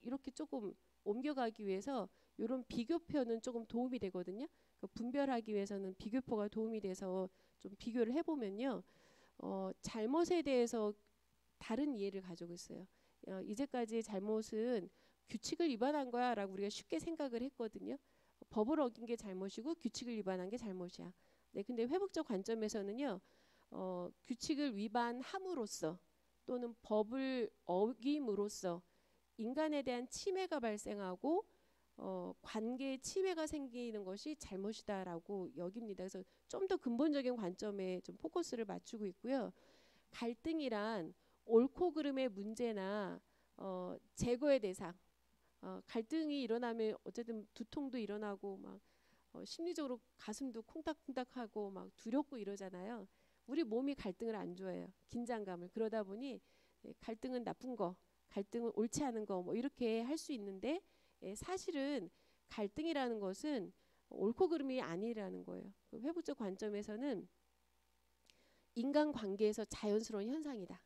이렇게 조금 옮겨가기 위해서 이런 비교표는 조금 도움이 되거든요. 분별하기 위해서는 비교표가 도움이 돼서 좀 비교를 해보면요. 잘못에 대해서 다른 이해를 가지고 있어요. 이제까지 잘못은 규칙을 위반한 거야 라고 우리가 쉽게 생각을 했거든요. 법을 어긴 게 잘못이고 규칙을 위반한 게 잘못이야. 네, 근데 회복적 관점에서는요. 규칙을 위반함으로써 또는 법을 어김으로써 인간에 대한 침해가 발생하고 관계에 침해가 생기는 것이 잘못이다라고 여깁니다. 그래서 좀 더 근본적인 관점에 좀 포커스를 맞추고 있고요. 갈등이란 옳고 그름의 문제나 제거의 대상. 갈등이 일어나면 어쨌든 두통도 일어나고 막 심리적으로 가슴도 콩닥콩닥하고 막 두렵고 이러잖아요. 우리 몸이 갈등을 안 좋아해요. 긴장감을. 그러다 보니 갈등은 나쁜 거, 갈등은 옳지 않은 거 뭐 이렇게 할 수 있는데 사실은 갈등이라는 것은 옳고 그름이 아니라는 거예요. 회복적 관점에서는 인간관계에서 자연스러운 현상이다.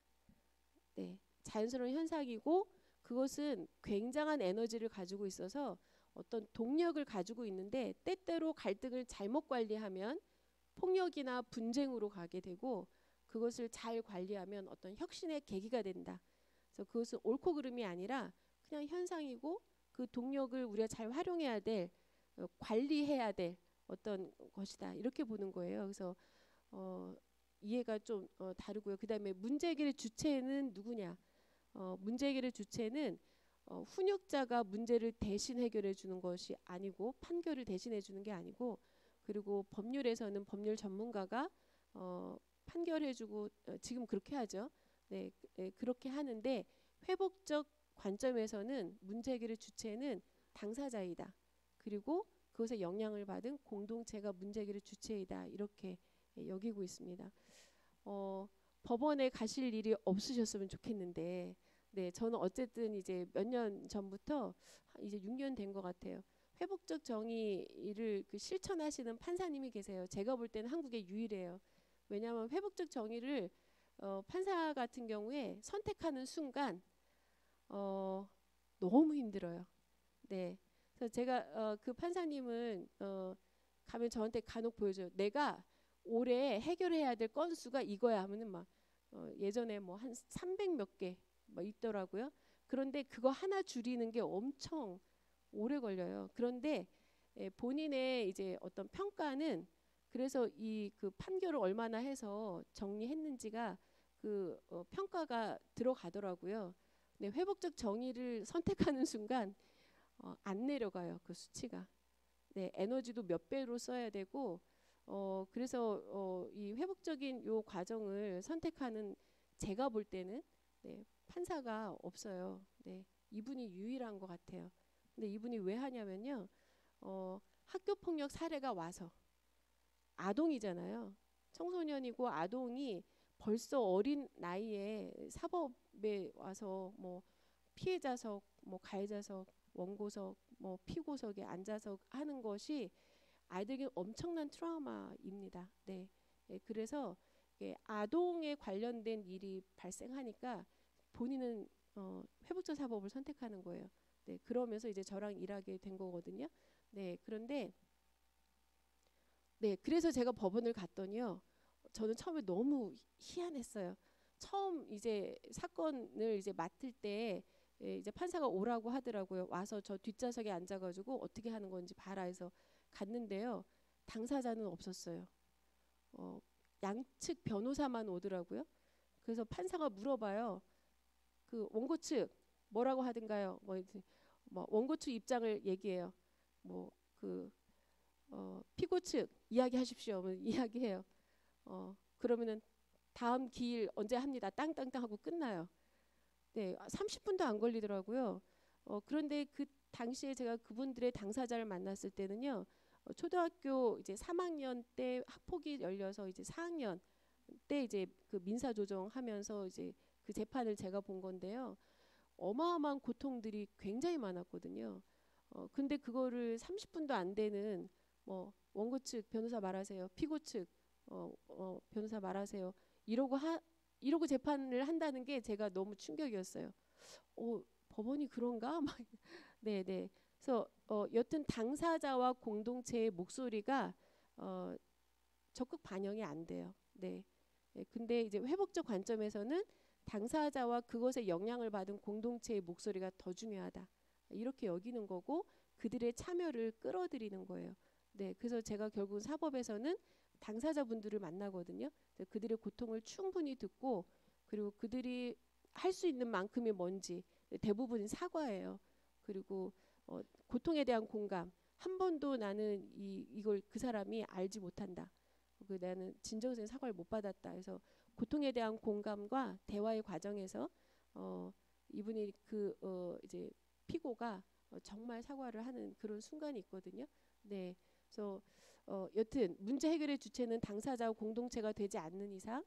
네, 자연스러운 현상이고 그것은 굉장한 에너지를 가지고 있어서 어떤 동력을 가지고 있는데 때때로 갈등을 잘못 관리하면 폭력이나 분쟁으로 가게 되고 그것을 잘 관리하면 어떤 혁신의 계기가 된다. 그래서 그것은 옳고 그름이 아니라 그냥 현상이고 그 동력을 우리가 잘 활용해야 될 관리해야 될 어떤 것이다. 이렇게 보는 거예요. 그래서 이해가 좀 다르고요. 그다음에 문제 해결의 주체는 누구냐? 문제 해결의 주체는 훈육자가 문제를 대신 해결해 주는 것이 아니고 판결을 대신해 주는 게 아니고 그리고 법률에서는 법률 전문가가 판결해 주고 지금 그렇게 하죠. 네, 그렇게 하는데 회복적 관점에서는 문제 해결의 주체는 당사자이다. 그리고 그것에 영향을 받은 공동체가 문제기를 주체이다. 이렇게 여기고 있습니다. 법원에 가실 일이 없으셨으면 좋겠는데, 네, 저는 어쨌든 이제 몇 년 전부터 이제 6년 된 것 같아요. 회복적 정의를 그 실천하시는 판사님이 계세요. 제가 볼 때는 한국에 유일해요. 왜냐하면 회복적 정의를 판사 같은 경우에 선택하는 순간 너무 힘들어요. 네. 그래서 제가 그 판사님은 가면 저한테 간혹 보여줘요. 내가 올해 해결해야 될 건수가 이거야 하면은 막 예전에 뭐 한 300 몇 개 막 있더라고요. 그런데 그거 하나 줄이는 게 엄청 오래 걸려요. 그런데 본인의 이제 어떤 평가는 그래서 이 그 판결을 얼마나 해서 정리했는지가 그 평가가 들어가더라고요. 네, 회복적 정의를 선택하는 순간 안 내려가요. 그 수치가. 네, 에너지도 몇 배로 써야 되고 그래서 이 회복적인 요 과정을 선택하는 제가 볼 때는 네, 판사가 없어요. 네, 이분이 유일한 것 같아요. 근데 이분이 왜 하냐면요. 학교 폭력 사례가 와서 아동이잖아요. 청소년이고 아동이 벌써 어린 나이에 사법에 와서 뭐 피해자석, 뭐 가해자석, 원고석, 뭐 피고석에 앉아서 하는 것이 아이들에게 엄청난 트라우마입니다. 네. 네, 그래서 아동에 관련된 일이 발생하니까 본인은 회복적 사법을 선택하는 거예요. 네, 그러면서 이제 저랑 일하게 된 거거든요. 네, 그런데 네, 그래서 제가 법원을 갔더니요. 저는 처음에 너무 희한했어요. 처음 이제 사건을 이제 맡을 때 이제 판사가 오라고 하더라고요. 와서 저 뒷좌석에 앉아가지고 어떻게 하는 건지 봐라 해서 갔는데요. 당사자는 없었어요. 어, 양측 변호사만 오더라고요. 그래서 판사가 물어봐요. 그 원고 측 뭐라고 하든가요? 뭐 원고 측 입장을 얘기해요. 뭐그 피고 측 이야기하십시오. 뭐 이야기해요. 그러면은 다음 기일 언제 합니다. 땅땅땅 하고 끝나요. 네, 30분도 안 걸리더라고요. 그런데 그 당시에 제가 그분들의 당사자를 만났을 때는요. 초등학교 이제 3학년 때 학폭이 열려서 이제 4학년 때 이제 그 민사 조정하면서 이제 그 재판을 제가 본 건데요. 어마어마한 고통들이 굉장히 많았거든요. 근데 그거를 30분도 안 되는 뭐 원고 측 변호사 말하세요. 피고 측 변호사 말하세요. 이러고 이러고 재판을 한다는 게 제가 너무 충격이었어요. 법원이 그런가? 막 네네. 그래서 여튼 당사자와 공동체의 목소리가 적극 반영이 안 돼요. 네. 네. 근데 이제 회복적 관점에서는 당사자와 그것에 영향을 받은 공동체의 목소리가 더 중요하다. 이렇게 여기는 거고 그들의 참여를 끌어들이는 거예요. 네. 그래서 제가 결국 사법에서는 당사자분들을 만나거든요. 그들의 고통을 충분히 듣고 그리고 그들이 할 수 있는 만큼이 뭔지 대부분 사과예요. 그리고 고통에 대한 공감. 한 번도 나는 이걸 그 사람이 알지 못한다. 나는 진정성 사과를 못 받았다. 그래서 고통에 대한 공감과 대화의 과정에서 이분이 이제 피고가 정말 사과를 하는 그런 순간이 있거든요. 네, 그래서 여튼 문제 해결의 주체는 당사자와 공동체가 되지 않는 이상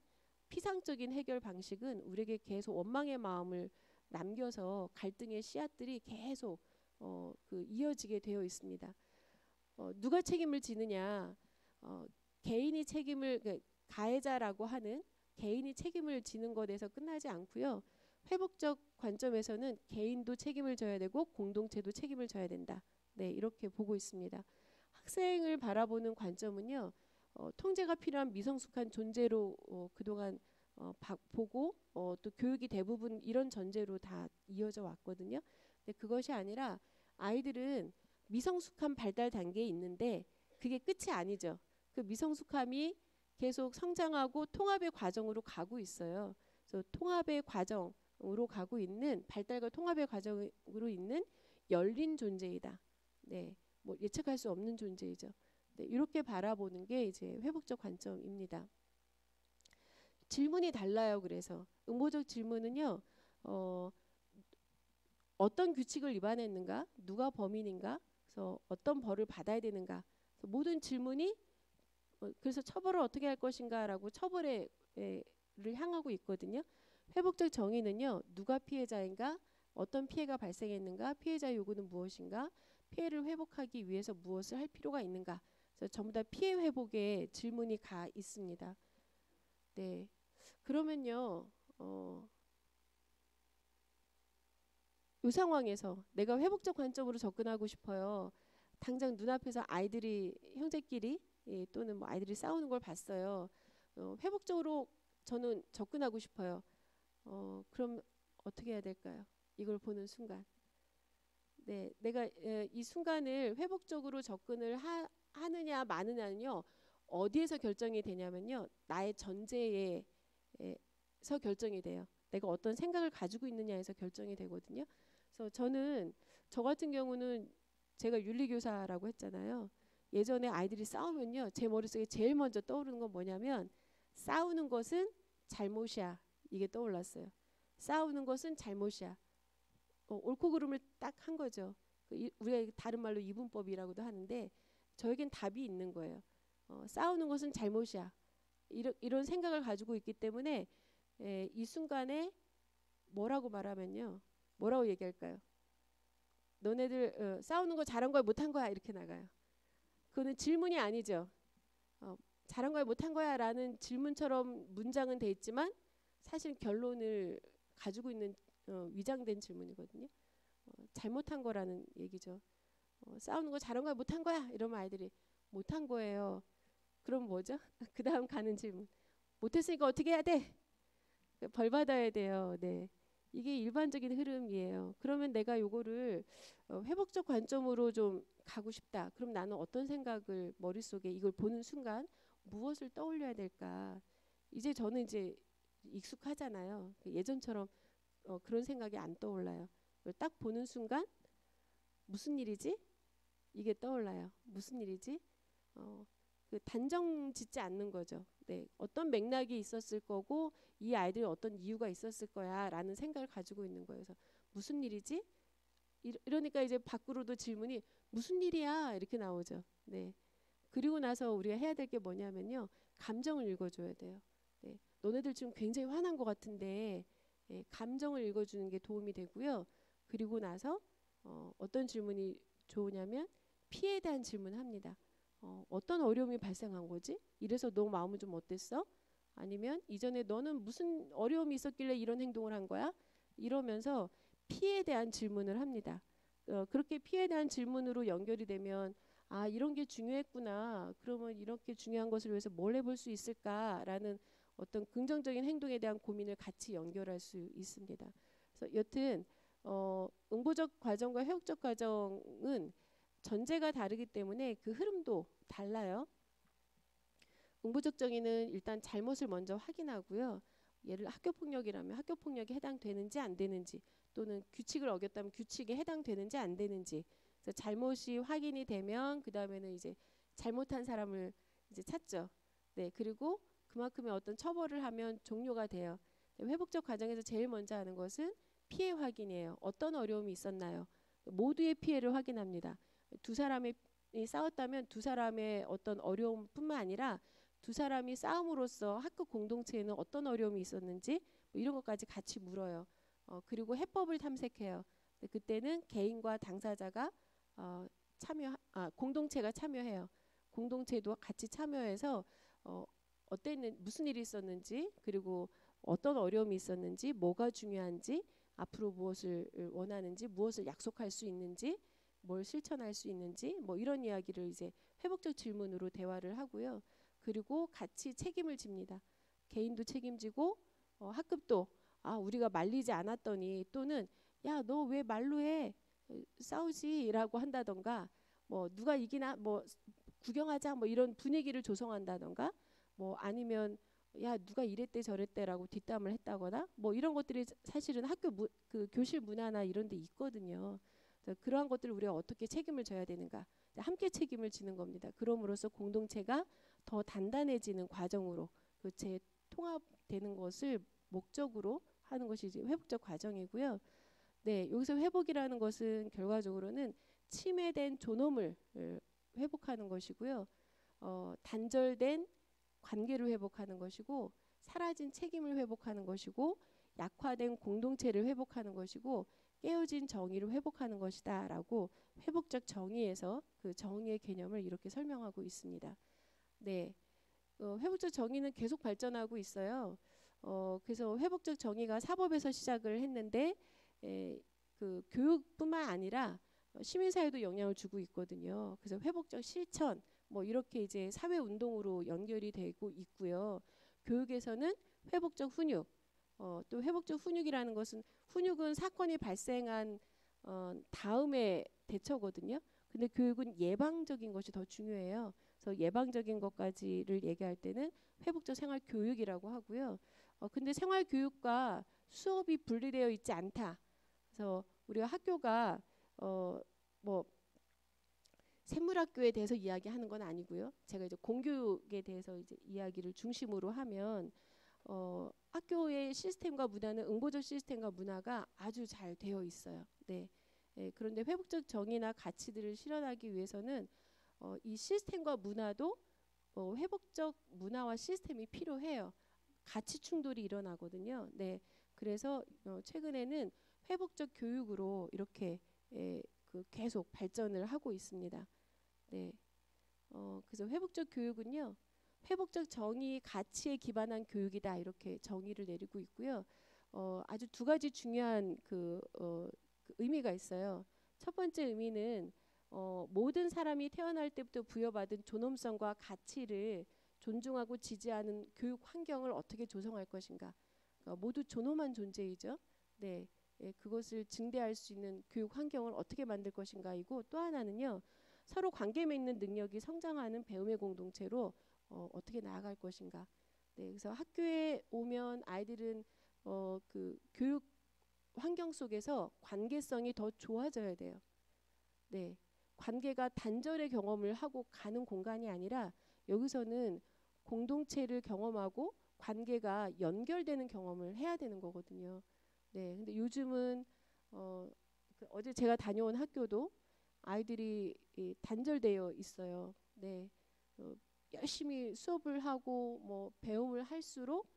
피상적인 해결 방식은 우리에게 계속 원망의 마음을 남겨서 갈등의 씨앗들이 계속 이어지게 되어 있습니다. 누가 책임을 지느냐? 개인이 책임을 가해자라고 하는 개인이 책임을 지는 것에서 끝나지 않고요. 회복적 관점에서는 개인도 책임을 져야 되고 공동체도 책임을 져야 된다. 네, 이렇게 보고 있습니다. 학생을 바라보는 관점은요. 통제가 필요한 미성숙한 존재로 그동안 보고 또 교육이 대부분 이런 전제로 다 이어져 왔거든요. 근데 그것이 아니라 아이들은 미성숙한 발달 단계에 있는데 그게 끝이 아니죠. 그 미성숙함이 계속 성장하고 통합의 과정으로 가고 있어요. 그래서 통합의 과정으로 가고 있는 발달과 통합의 과정으로 있는 열린 존재이다. 네, 뭐 예측할 수 없는 존재이죠. 네, 이렇게 바라보는 게 이제 회복적 관점입니다. 질문이 달라요. 그래서 응보적 질문은요. 어떤 규칙을 위반했는가, 누가 범인인가, 그래서 어떤 벌을 받아야 되는가, 그래서 모든 질문이 그래서 처벌을 어떻게 할 것인가라고 처벌을 향하고 있거든요. 회복적 정의는요, 누가 피해자인가, 어떤 피해가 발생했는가, 피해자 요구는 무엇인가, 피해를 회복하기 위해서 무엇을 할 필요가 있는가, 그래서 전부 다 피해 회복에 질문이 가 있습니다. 네, 그러면요, 이 상황에서 내가 회복적 관점으로 접근하고 싶어요. 당장 눈앞에서 아이들이 형제끼리 또는 뭐 아이들이 싸우는 걸 봤어요. 회복적으로 저는 접근하고 싶어요. 그럼 어떻게 해야 될까요? 이걸 보는 순간. 네, 내가 이 순간을 회복적으로 접근을 하느냐 마느냐는요. 어디에서 결정이 되냐면요. 나의 전제에서 결정이 돼요. 내가 어떤 생각을 가지고 있느냐에서 결정이 되거든요. 그래서 저는 저 같은 경우는 제가 윤리교사라고 했잖아요. 예전에 아이들이 싸우면요. 제 머릿속에 제일 먼저 떠오르는 건 뭐냐면 싸우는 것은 잘못이야. 이게 떠올랐어요. 싸우는 것은 잘못이야. 옳고 그름을 딱 한 거죠. 우리가 다른 말로 이분법이라고도 하는데 저에겐 답이 있는 거예요. 싸우는 것은 잘못이야. 이런 생각을 가지고 있기 때문에 이 순간에 뭐라고 말하면요. 뭐라고 얘기할까요? 너네들 싸우는 거 잘한 거야 못한 거야 이렇게 나가요. 그거는 질문이 아니죠. 잘한 거야 못한 거야 라는 질문처럼 문장은 돼 있지만 사실 결론을 가지고 있는 위장된 질문이거든요. 잘못한 거라는 얘기죠. 싸우는 거 잘한 거야 못한 거야 이러면 아이들이 못한 거예요. 그럼 뭐죠? 그 다음 가는 질문. 못했으니까 어떻게 해야 돼? 벌 받아야 돼요. 네. 이게 일반적인 흐름이에요. 그러면 내가 요거를 회복적 관점으로 좀 가고 싶다. 그럼 나는 어떤 생각을 머릿속에 이걸 보는 순간 무엇을 떠올려야 될까? 이제 저는 이제 익숙하잖아요. 예전처럼 그런 생각이 안 떠올라요. 딱 보는 순간 무슨 일이지? 이게 떠올라요. 무슨 일이지? 그 단정 짓지 않는 거죠. 네, 어떤 맥락이 있었을 거고 이 아이들이 어떤 이유가 있었을 거야라는 생각을 가지고 있는 거예요. 그래서 무슨 일이지? 이러니까 이제 밖으로도 질문이 무슨 일이야 이렇게 나오죠. 네. 그리고 나서 우리가 해야 될 게 뭐냐면요, 감정을 읽어줘야 돼요. 네. 너네들 지금 굉장히 화난 것 같은데 감정을 읽어주는 게 도움이 되고요. 그리고 나서 어떤 질문이 좋으냐면 피해에 대한 질문합니다. 어떤 어려움이 발생한 거지? 이래서 너 마음은 좀 어땠어? 아니면 이전에 너는 무슨 어려움이 있었길래 이런 행동을 한 거야? 이러면서 피해에 대한 질문을 합니다. 그렇게 피해에 대한 질문으로 연결이 되면 아 이런 게 중요했구나. 그러면 이렇게 중요한 것을 위해서 뭘 해볼 수 있을까라는 어떤 긍정적인 행동에 대한 고민을 같이 연결할 수 있습니다. 그래서 여튼 응보적 과정과 회복적 과정은 전제가 다르기 때문에 그 흐름도 달라요. 응보적 정의는 일단 잘못을 먼저 확인하고요. 예를 학교폭력이라면 학교폭력에 해당되는지 안 되는지 또는 규칙을 어겼다면 규칙에 해당되는지 안 되는지 그래서 잘못이 확인이 되면 그 다음에는 이제 잘못한 사람을 이제 찾죠. 네, 그리고 그만큼의 어떤 처벌을 하면 종료가 돼요. 회복적 과정에서 제일 먼저 하는 것은 피해 확인이에요. 어떤 어려움이 있었나요? 모두의 피해를 확인합니다. 두 사람이 싸웠다면 두 사람의 어떤 어려움뿐만 아니라 두 사람이 싸움으로써 학급 공동체에는 어떤 어려움이 있었는지 뭐 이런 것까지 같이 물어요. 그리고 해법을 탐색해요. 그때는 개인과 당사자가 공동체가 참여해요. 공동체도 같이 참여해서 어땠는 무슨 일이 있었는지 그리고 어떤 어려움이 있었는지 뭐가 중요한지 앞으로 무엇을 원하는지 무엇을 약속할 수 있는지 뭘 실천할 수 있는지 뭐 이런 이야기를 이제 회복적 질문으로 대화를 하고요. 그리고 같이 책임을 집니다. 개인도 책임지고 학급도 우리가 말리지 않았더니 또는 야 너 왜 말로 해 싸우지라고 한다던가 뭐 누가 이기나 뭐 구경하자 뭐 이런 분위기를 조성한다던가 뭐 아니면 야 누가 이랬대 저랬대라고 뒷담을 했다거나 뭐 이런 것들이 사실은 그 교실 문화나 이런 데 있거든요. 그러한 것들을 우리가 어떻게 책임을 져야 되는가 함께 책임을 지는 겁니다. 그럼으로써 공동체가 더 단단해지는 과정으로 그 재통합되는 것을 목적으로 하는 것이 이제 회복적 과정이고요. 네, 여기서 회복이라는 것은 결과적으로는 침해된 존엄을 회복하는 것이고요. 단절된 관계를 회복하는 것이고, 사라진 책임을 회복하는 것이고, 약화된 공동체를 회복하는 것이고, 깨어진 정의를 회복하는 것이다라고 회복적 정의에서 그 정의의 개념을 이렇게 설명하고 있습니다. 네, 회복적 정의는 계속 발전하고 있어요. 그래서 회복적 정의가 사법에서 시작을 했는데 그 교육뿐만 아니라 시민사회도 영향을 주고 있거든요. 그래서 회복적 실천 뭐 이렇게 이제 사회 운동으로 연결이 되고 있고요. 교육에서는 회복적 훈육, 또 회복적 훈육이라는 것은 훈육은 사건이 발생한 다음에 대처거든요. 근데 교육은 예방적인 것이 더 중요해요. 그래서 예방적인 것까지를 얘기할 때는 회복적 생활 교육이라고 하고요. 근데 생활 교육과 수업이 분리되어 있지 않다. 그래서 우리가 학교가 뭐 샘물학교에 대해서 이야기하는 건 아니고요. 제가 이제 공교육에 대해서 이제 이야기를 중심으로 하면 학교의 시스템과 문화는 응보적 시스템과 문화가 아주 잘 되어 있어요. 네. 그런데 회복적 정의나 가치들을 실현하기 위해서는 이 시스템과 문화도 회복적 문화와 시스템이 필요해요. 가치 충돌이 일어나거든요. 네. 그래서 최근에는 회복적 교육으로 이렇게 그 계속 발전을 하고 있습니다. 네. 그래서 회복적 교육은요. 회복적 정의 가치에 기반한 교육이다 이렇게 정의를 내리고 있고요. 아주 두 가지 중요한 그 의미가 있어요. 첫 번째 의미는 모든 사람이 태어날 때부터 부여받은 존엄성과 가치를 존중하고 지지하는 교육 환경을 어떻게 조성할 것인가. 모두 존엄한 존재이죠. 네, 그것을 증대할 수 있는 교육 환경을 어떻게 만들 것인가이고 또 하나는요. 서로 관계 맺는 능력이 성장하는 배움의 공동체로 어떻게 나아갈 것인가. 네, 그래서 학교에 오면 아이들은 그 교육 환경 속에서 관계성이 더 좋아져야 돼요. 네, 관계가 단절의 경험을 하고 가는 공간이 아니라 여기서는 공동체를 경험하고 관계가 연결되는 경험을 해야 되는 거거든요. 네, 근데 요즘은 어제 제가 다녀온 학교도 아이들이 단절되어 있어요. 네, 열심히 수업을 하고 뭐 배움을 할수록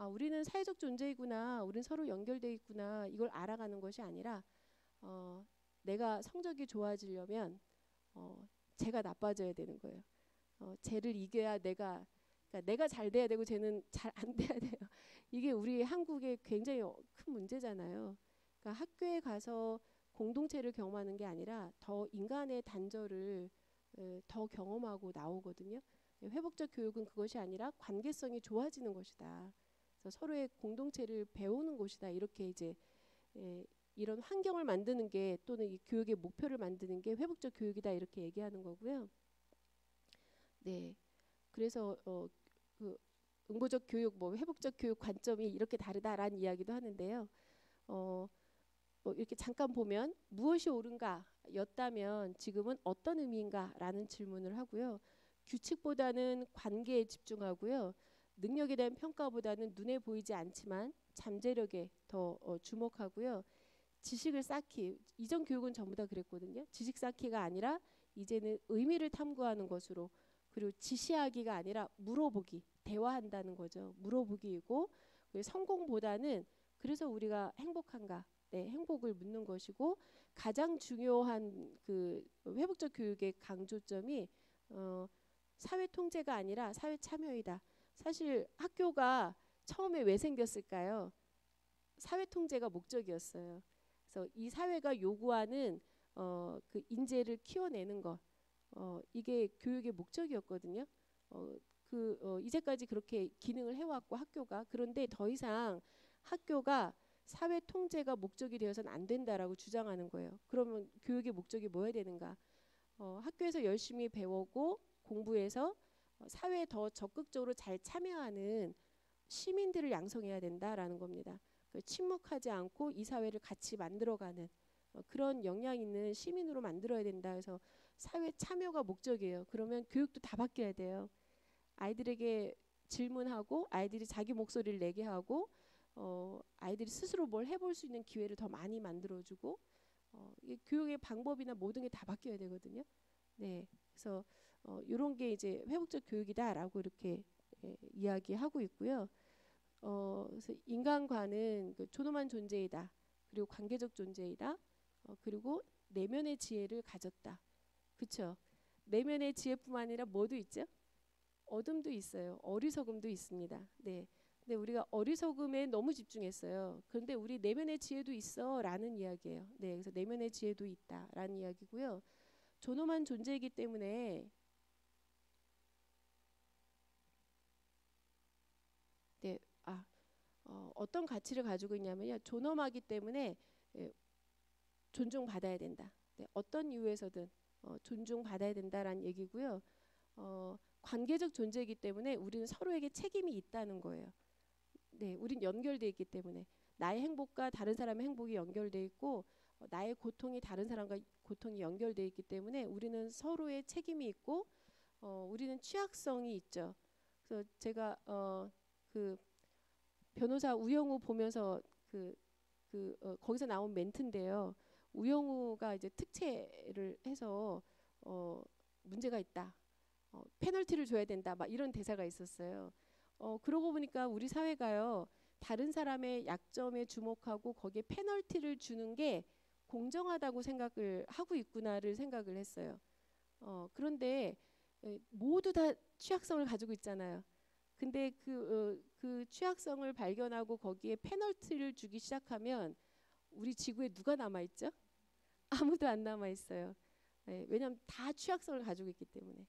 우리는 사회적 존재이구나, 우리는 서로 연결돼 있구나 이걸 알아가는 것이 아니라 내가 성적이 좋아지려면 쟤가 나빠져야 되는 거예요. 쟤를 이겨야 그러니까 내가 잘 돼야 되고 쟤는 잘 안 돼야 돼요. 이게 우리 한국의 굉장히 큰 문제잖아요. 그러니까 학교에 가서 공동체를 경험하는 게 아니라 더 인간의 단절을 더 경험하고 나오거든요. 회복적 교육은 그것이 아니라 관계성이 좋아지는 것이다. 그래서 서로의 공동체를 배우는 곳이다. 이렇게 이제 이런 환경을 만드는 게 또는 이 교육의 목표를 만드는 게 회복적 교육이다. 이렇게 얘기하는 거고요. 네, 그래서 그 응보적 교육, 뭐 회복적 교육 관점이 이렇게 다르다라는 이야기도 하는데요. 뭐 이렇게 잠깐 보면 무엇이 옳은가였다면 지금은 어떤 의미인가라는 질문을 하고요. 규칙보다는 관계에 집중하고요. 능력에 대한 평가보다는 눈에 보이지 않지만 잠재력에 더 주목하고요. 지식을 쌓기, 이전 교육은 전부 다 그랬거든요. 지식 쌓기가 아니라 이제는 의미를 탐구하는 것으로, 그리고 지시하기가 아니라 물어보기, 대화한다는 거죠. 물어보기이고, 성공보다는 그래서 우리가 행복한가, 네, 행복을 묻는 것이고, 가장 중요한 그 회복적 교육의 강조점이 사회 통제가 아니라 사회 참여이다. 사실 학교가 처음에 왜 생겼을까요? 사회 통제가 목적이었어요. 그래서 이 사회가 요구하는 그 인재를 키워내는 것, 이게 교육의 목적이었거든요. 이제까지 그렇게 기능을 해왔고 학교가, 그런데 더 이상 학교가 사회 통제가 목적이 되어서는 안 된다라고 주장하는 거예요. 그러면 교육의 목적이 뭐여야 되는가? 학교에서 열심히 배우고 공부해서 사회에 더 적극적으로 잘 참여하는 시민들을 양성해야 된다라는 겁니다. 침묵하지 않고 이 사회를 같이 만들어가는 그런 역량 있는 시민으로 만들어야 된다. 그래서 사회 참여가 목적이에요. 그러면 교육도 다 바뀌어야 돼요. 아이들에게 질문하고 아이들이 자기 목소리를 내게 하고 아이들이 스스로 뭘 해볼 수 있는 기회를 더 많이 만들어주고 이게 교육의 방법이나 모든 게 다 바뀌어야 되거든요. 네, 그래서 이런 게 이제 회복적 교육이다라고 이렇게 이야기하고 있고요. 그래서 인간과는 그 존엄한 존재이다. 그리고 관계적 존재이다. 그리고 내면의 지혜를 가졌다. 그렇죠? 내면의 지혜뿐만 아니라 뭐도 있죠? 어둠도 있어요. 어리석음도 있습니다. 네. 근데 우리가 어리석음에 너무 집중했어요. 그런데 우리 내면의 지혜도 있어라는 이야기예요. 네. 그래서 내면의 지혜도 있다라는 이야기고요. 존엄한 존재이기 때문에 네. 어떤 가치를 가지고 있냐면요. 존엄하기 때문에 존중받아야 된다. 네. 어떤 이유에서든 존중받아야 된다라는 얘기고요. 관계적 존재이기 때문에 우리는 서로에게 책임이 있다는 거예요. 네, 우린 연결돼 있기 때문에 나의 행복과 다른 사람의 행복이 연결돼 있고 나의 고통이 다른 사람과 고통이 연결돼 있기 때문에 우리는 서로의 책임이 있고 우리는 취약성이 있죠. 그래서 제가 그 변호사 우영우 보면서 거기서 나온 멘트인데요. 우영우가 이제 특채를 해서 문제가 있다. 페널티를 줘야 된다. 막 이런 대사가 있었어요. 그러고 보니까 우리 사회가요. 다른 사람의 약점에 주목하고 거기에 페널티를 주는 게 공정하다고 생각을 하고 있구나를 생각을 했어요. 그런데 모두 다 취약성을 가지고 있잖아요. 근데 그 취약성을 발견하고 거기에 페널티를 주기 시작하면 우리 지구에 누가 남아있죠? 아무도 안 남아있어요. 네, 왜냐하면 다 취약성을 가지고 있기 때문에.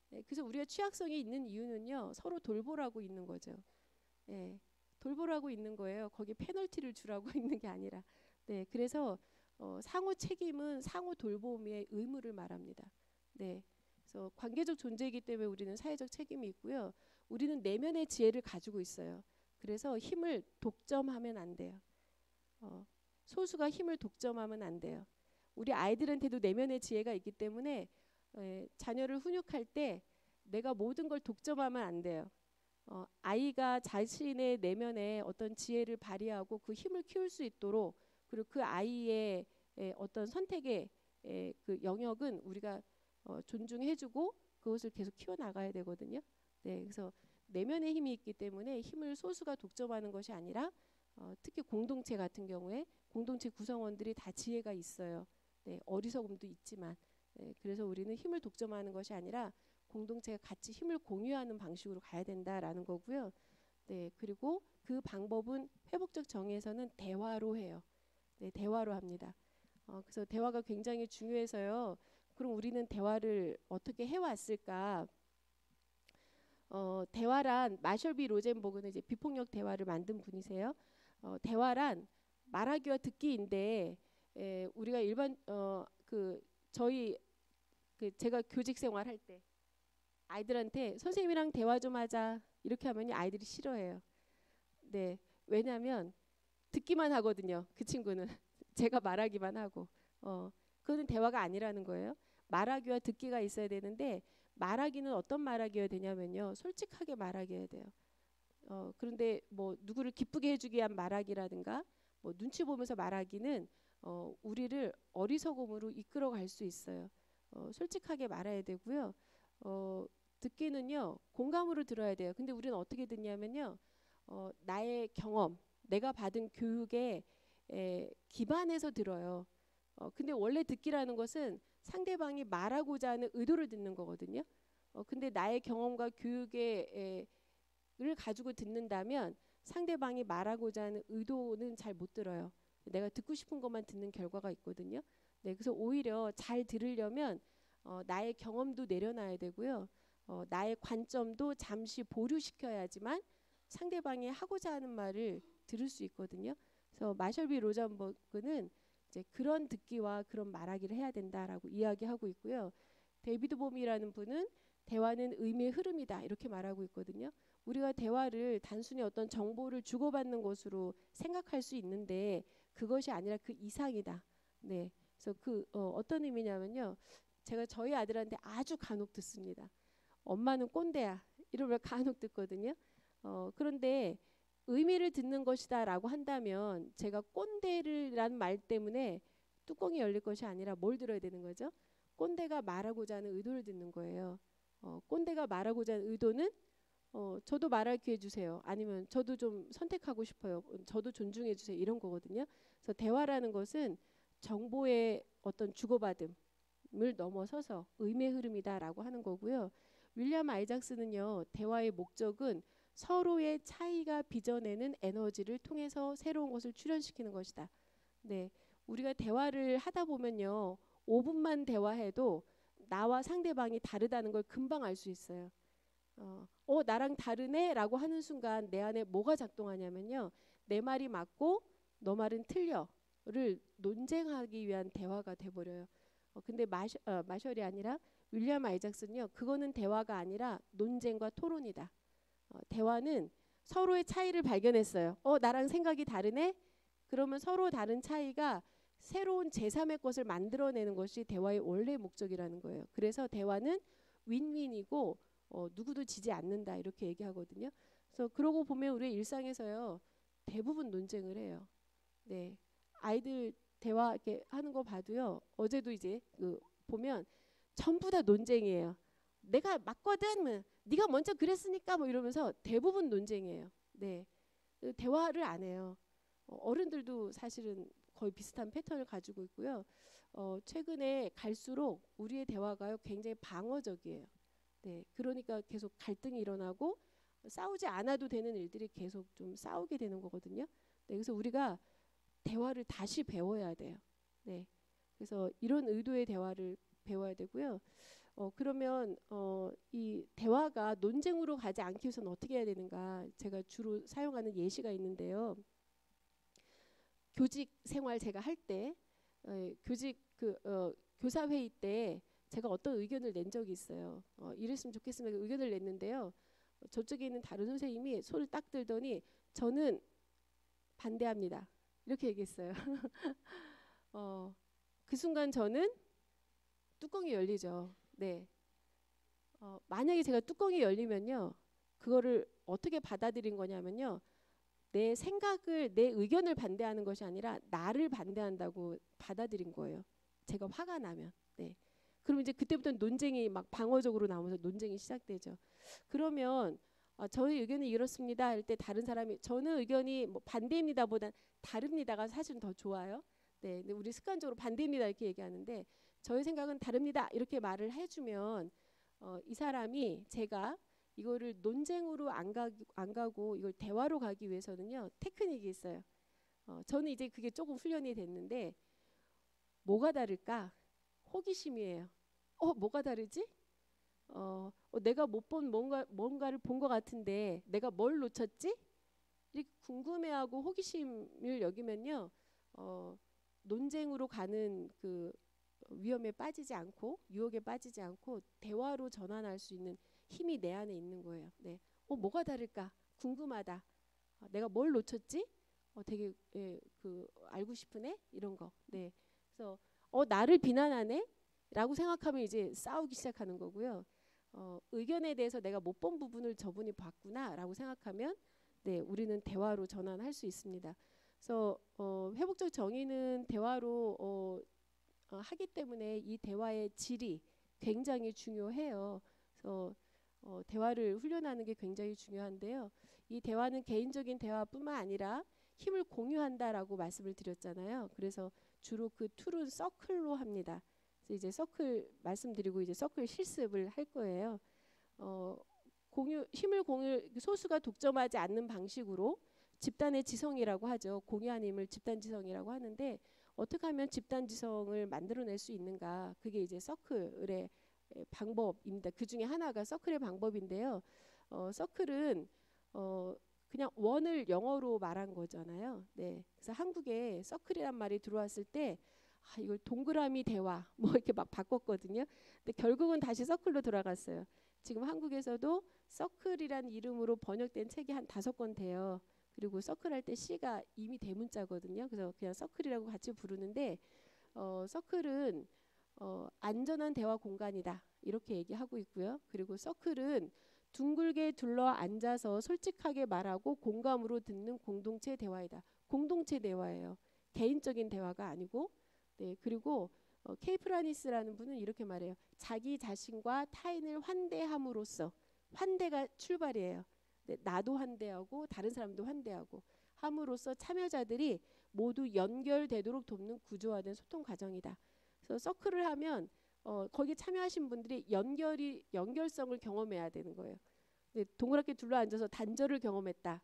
네, 그래서 우리가 취약성이 있는 이유는요. 서로 돌보라고 있는 거죠. 네, 돌보라고 있는 거예요. 거기에 페널티를 주라고 있는 게 아니라. 네, 그래서 상호 책임은 상호 돌봄의 의무를 말합니다. 네, 그래서 관계적 존재이기 때문에 우리는 사회적 책임이 있고요. 우리는 내면의 지혜를 가지고 있어요. 그래서 힘을 독점하면 안 돼요. 소수가 힘을 독점하면 안 돼요. 우리 아이들한테도 내면의 지혜가 있기 때문에 자녀를 훈육할 때 내가 모든 걸 독점하면 안 돼요. 아이가 자신의 내면에 어떤 지혜를 발휘하고 그 힘을 키울 수 있도록 그리고 그 아이의 어떤 선택의 그 영역은 우리가 존중해주고 그것을 계속 키워나가야 되거든요. 네, 그래서 내면의 힘이 있기 때문에 힘을 소수가 독점하는 것이 아니라 특히 공동체 같은 경우에 공동체 구성원들이 다 지혜가 있어요. 네, 어리석음도 있지만 그래서 우리는 힘을 독점하는 것이 아니라 공동체가 같이 힘을 공유하는 방식으로 가야 된다라는 거고요. 네, 그리고 그 방법은 회복적 정의에서는 대화로 해요. 네, 대화로 합니다. 그래서 대화가 굉장히 중요해서요. 그럼 우리는 대화를 어떻게 해왔을까? 대화란 마셜비 로젠버그는 이제 비폭력 대화를 만든 분이세요. 대화란 말하기와 듣기인데 우리가 일반 저희 제가 교직 생활할 때 아이들한테 선생님이랑 대화 좀 하자 이렇게 하면 아이들이 싫어해요. 네, 왜냐하면 듣기만 하거든요. 그 친구는 제가 말하기만 하고 그거는 대화가 아니라는 거예요. 말하기와 듣기가 있어야 되는데 말하기는 어떤 말하기여야 되냐면요. 솔직하게 말하기여야 돼요. 그런데 뭐 누구를 기쁘게 해주기 위한 말하기라든가 뭐 눈치 보면서 말하기는 우리를 어리석음으로 이끌어 갈 수 있어요. 솔직하게 말해야 되고요. 듣기는요 공감으로 들어야 돼요. 근데 우리는 어떻게 듣냐면요 나의 경험, 내가 받은 교육에 기반해서 들어요. 근데 원래 듣기라는 것은 상대방이 말하고자 하는 의도를 듣는 거거든요. 근데 나의 경험과 교육을 가지고 듣는다면 상대방이 말하고자 하는 의도는 잘 못 들어요. 내가 듣고 싶은 것만 듣는 결과가 있거든요. 네, 그래서 오히려 잘 들으려면 나의 경험도 내려놔야 되고요. 나의 관점도 잠시 보류시켜야지만 상대방이 하고자 하는 말을 들을 수 있거든요. 그래서 마셜비 로젠버그는 이제 그런 듣기와 그런 말하기를 해야 된다라고 이야기하고 있고요. 데이비드 봄이라는 분은 대화는 의미의 흐름이다 이렇게 말하고 있거든요. 우리가 대화를 단순히 어떤 정보를 주고받는 것으로 생각할 수 있는데 그것이 아니라 그 이상이다. 네, 그래서 어떤 의미냐면요. 제가 저희 아들한테 아주 간혹 듣습니다. 엄마는 꼰대야 이러면 간혹 듣거든요. 그런데 의미를 듣는 것이다라고 한다면 제가 꼰대라는 말 때문에 뚜껑이 열릴 것이 아니라 뭘 들어야 되는 거죠? 꼰대가 말하고자 하는 의도를 듣는 거예요. 꼰대가 말하고자 하는 의도는 저도 말할 기회 주세요. 아니면 저도 좀 선택하고 싶어요. 저도 존중해 주세요. 이런 거거든요. 그래서 대화라는 것은 정보의 어떤 주고받음을 넘어서서 의미의 흐름이다라고 하는 거고요. 윌리엄 아이작스는요. 대화의 목적은 서로의 차이가 빚어내는 에너지를 통해서 새로운 것을 출현시키는 것이다. 네, 우리가 대화를 하다 보면요. 5분만 대화해도 나와 상대방이 다르다는 걸 금방 알 수 있어요. 나랑 다르네 라고 하는 순간 내 안에 뭐가 작동하냐면요. 내 말이 맞고 너 말은 틀려를 논쟁하기 위한 대화가 돼버려요. 근데 마셜이 아니라 윌리엄 아이작슨요. 그거는 대화가 아니라 논쟁과 토론이다. 대화는 서로의 차이를 발견했어요. 나랑 생각이 다르네? 그러면 서로 다른 차이가 새로운 제3의 것을 만들어내는 것이 대화의 원래 목적이라는 거예요. 그래서 대화는 윈윈이고 누구도 지지 않는다 이렇게 얘기하거든요. 그래서 그러고 보면 우리 일상에서요 대부분 논쟁을 해요. 네, 아이들 대화 이렇게 하는 거 봐도요. 어제도 이제 보면 전부 다 논쟁이에요. 내가 맞거든, 뭐, 네가 먼저 그랬으니까 뭐 이러면서 대부분 논쟁이에요. 네, 대화를 안 해요. 어른들도 사실은 거의 비슷한 패턴을 가지고 있고요. 최근에 갈수록 우리의 대화가요 굉장히 방어적이에요. 네, 그러니까 계속 갈등이 일어나고 싸우지 않아도 되는 일들이 계속 좀 싸우게 되는 거거든요. 네, 그래서 우리가 대화를 다시 배워야 돼요. 네, 그래서 이런 의도의 대화를 배워야 되고요. 그러면 이 대화가 논쟁으로 가지 않기 위해서는 어떻게 해야 되는가? 제가 주로 사용하는 예시가 있는데요. 교직 생활 제가 할 때 교직 교사 회의 때 제가 어떤 의견을 낸 적이 있어요. 이랬으면 좋겠으면 의견을 냈는데요. 저쪽에 있는 다른 선생님이 손을 딱 들더니 저는 반대합니다. 이렇게 얘기했어요. 그 순간 저는 뚜껑이 열리죠. 네. 만약에 제가 뚜껑이 열리면요. 그거를 어떻게 받아들인 거냐면요. 내 생각을 내 의견을 반대하는 것이 아니라 나를 반대한다고 받아들인 거예요. 제가 화가 나면. 네. 그럼 이제 그때부터 논쟁이 막 방어적으로 나오면서 논쟁이 시작되죠. 그러면 저의 의견은 이렇습니다 할 때 다른 사람이 저는 의견이 뭐 반대입니다보단 다릅니다가 사실은 더 좋아요. 네, 근데 우리 습관적으로 반대입니다 이렇게 얘기하는데 저의 생각은 다릅니다 이렇게 말을 해주면 이 사람이 제가 이거를 논쟁으로 안 가고 이걸 대화로 가기 위해서는요 테크닉이 있어요. 저는 이제 그게 조금 훈련이 됐는데 뭐가 다를까? 호기심이에요. 뭐가 다르지? 내가 못 본 뭔가를 본 것 같은데 내가 뭘 놓쳤지? 이렇게 궁금해하고 호기심을 여기면요 논쟁으로 가는 그 위험에 빠지지 않고 유혹에 빠지지 않고 대화로 전환할 수 있는 힘이 내 안에 있는 거예요. 네. 뭐가 다를까? 궁금하다. 내가 뭘 놓쳤지? 되게 알고 싶으네 이런 거. 네. 그래서 나를 비난하네? 라고 생각하면 이제 싸우기 시작하는 거고요. 의견에 대해서 내가 못 본 부분을 저분이 봤구나 라고 생각하면 네, 우리는 대화로 전환할 수 있습니다. 그래서 회복적 정의는 대화로 하기 때문에 이 대화의 질이 굉장히 중요해요. 그래서 대화를 훈련하는 게 굉장히 중요한데요. 이 대화는 개인적인 대화뿐만 아니라 힘을 공유한다라고 말씀을 드렸잖아요. 그래서 주로 그 툴은 서클로 합니다. 그래서 이제 서클 말씀드리고 이제 서클 실습을 할 거예요. 힘을 공유 소수가 독점하지 않는 방식으로 집단의 지성이라고 하죠. 공유한 힘을 집단 지성이라고 하는데 어떻게 하면 집단 지성을 만들어낼 수 있는가? 그게 이제 서클의 방법입니다. 그 중에 하나가 서클의 방법인데요. 서클은 그냥 원을 영어로 말한 거잖아요. 네. 그래서 한국에 서클이란 말이 들어왔을 때 이걸 동그라미 대화 뭐 이렇게 막 바꿨거든요. 근데 결국은 다시 서클로 돌아갔어요. 지금 한국에서도 서클이란 이름으로 번역된 책이 한 5권 돼요. 그리고 서클 할 때 C가 이미 대문자거든요. 그래서 그냥 서클이라고 같이 부르는데 서클은 안전한 대화 공간이다 이렇게 얘기하고 있고요. 그리고 서클은 둥글게 둘러 앉아서 솔직하게 말하고 공감으로 듣는 공동체 대화이다. 공동체 대화예요. 개인적인 대화가 아니고. 네, 그리고 케이프라니스라는 분은 이렇게 말해요. 자기 자신과 타인을 환대함으로써, 환대가 출발이에요. 네, 나도 환대하고 다른 사람도 환대하고 함으로써 참여자들이 모두 연결되도록 돕는 구조화된 소통 과정이다. 그래서 서클을 하면 거기 참여하신 분들이 연결성을 경험해야 되는 거예요. 네, 동그랗게 둘러앉아서 단절을 경험했다.